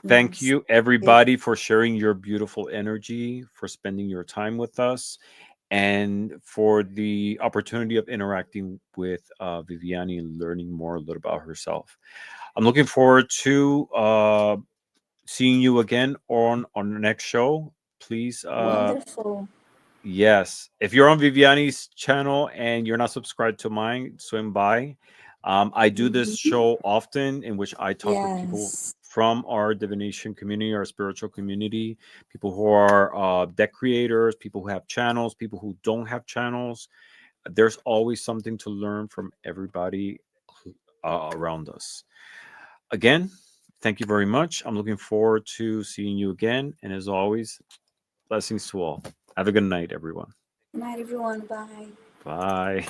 Thank yes. you, everybody, for sharing your beautiful energy, for spending your time with us, and for the opportunity of interacting with Viviani and learning more a little about herself. I'm looking forward to seeing you again on the next show. Please, Wonderful. yes, if you're on Viviani's channel and you're not subscribed to mine, swim by. I do this Mm-hmm. show often in which I talk with people Yes. from our divination community, our spiritual community, people who are deck creators, people who have channels, people who don't have channels. There's always something to learn from everybody around us. Again, thank you very much. I'm looking forward to seeing you again. And as always, blessings to all. Have a good night, everyone. Good night, everyone. Bye. Bye.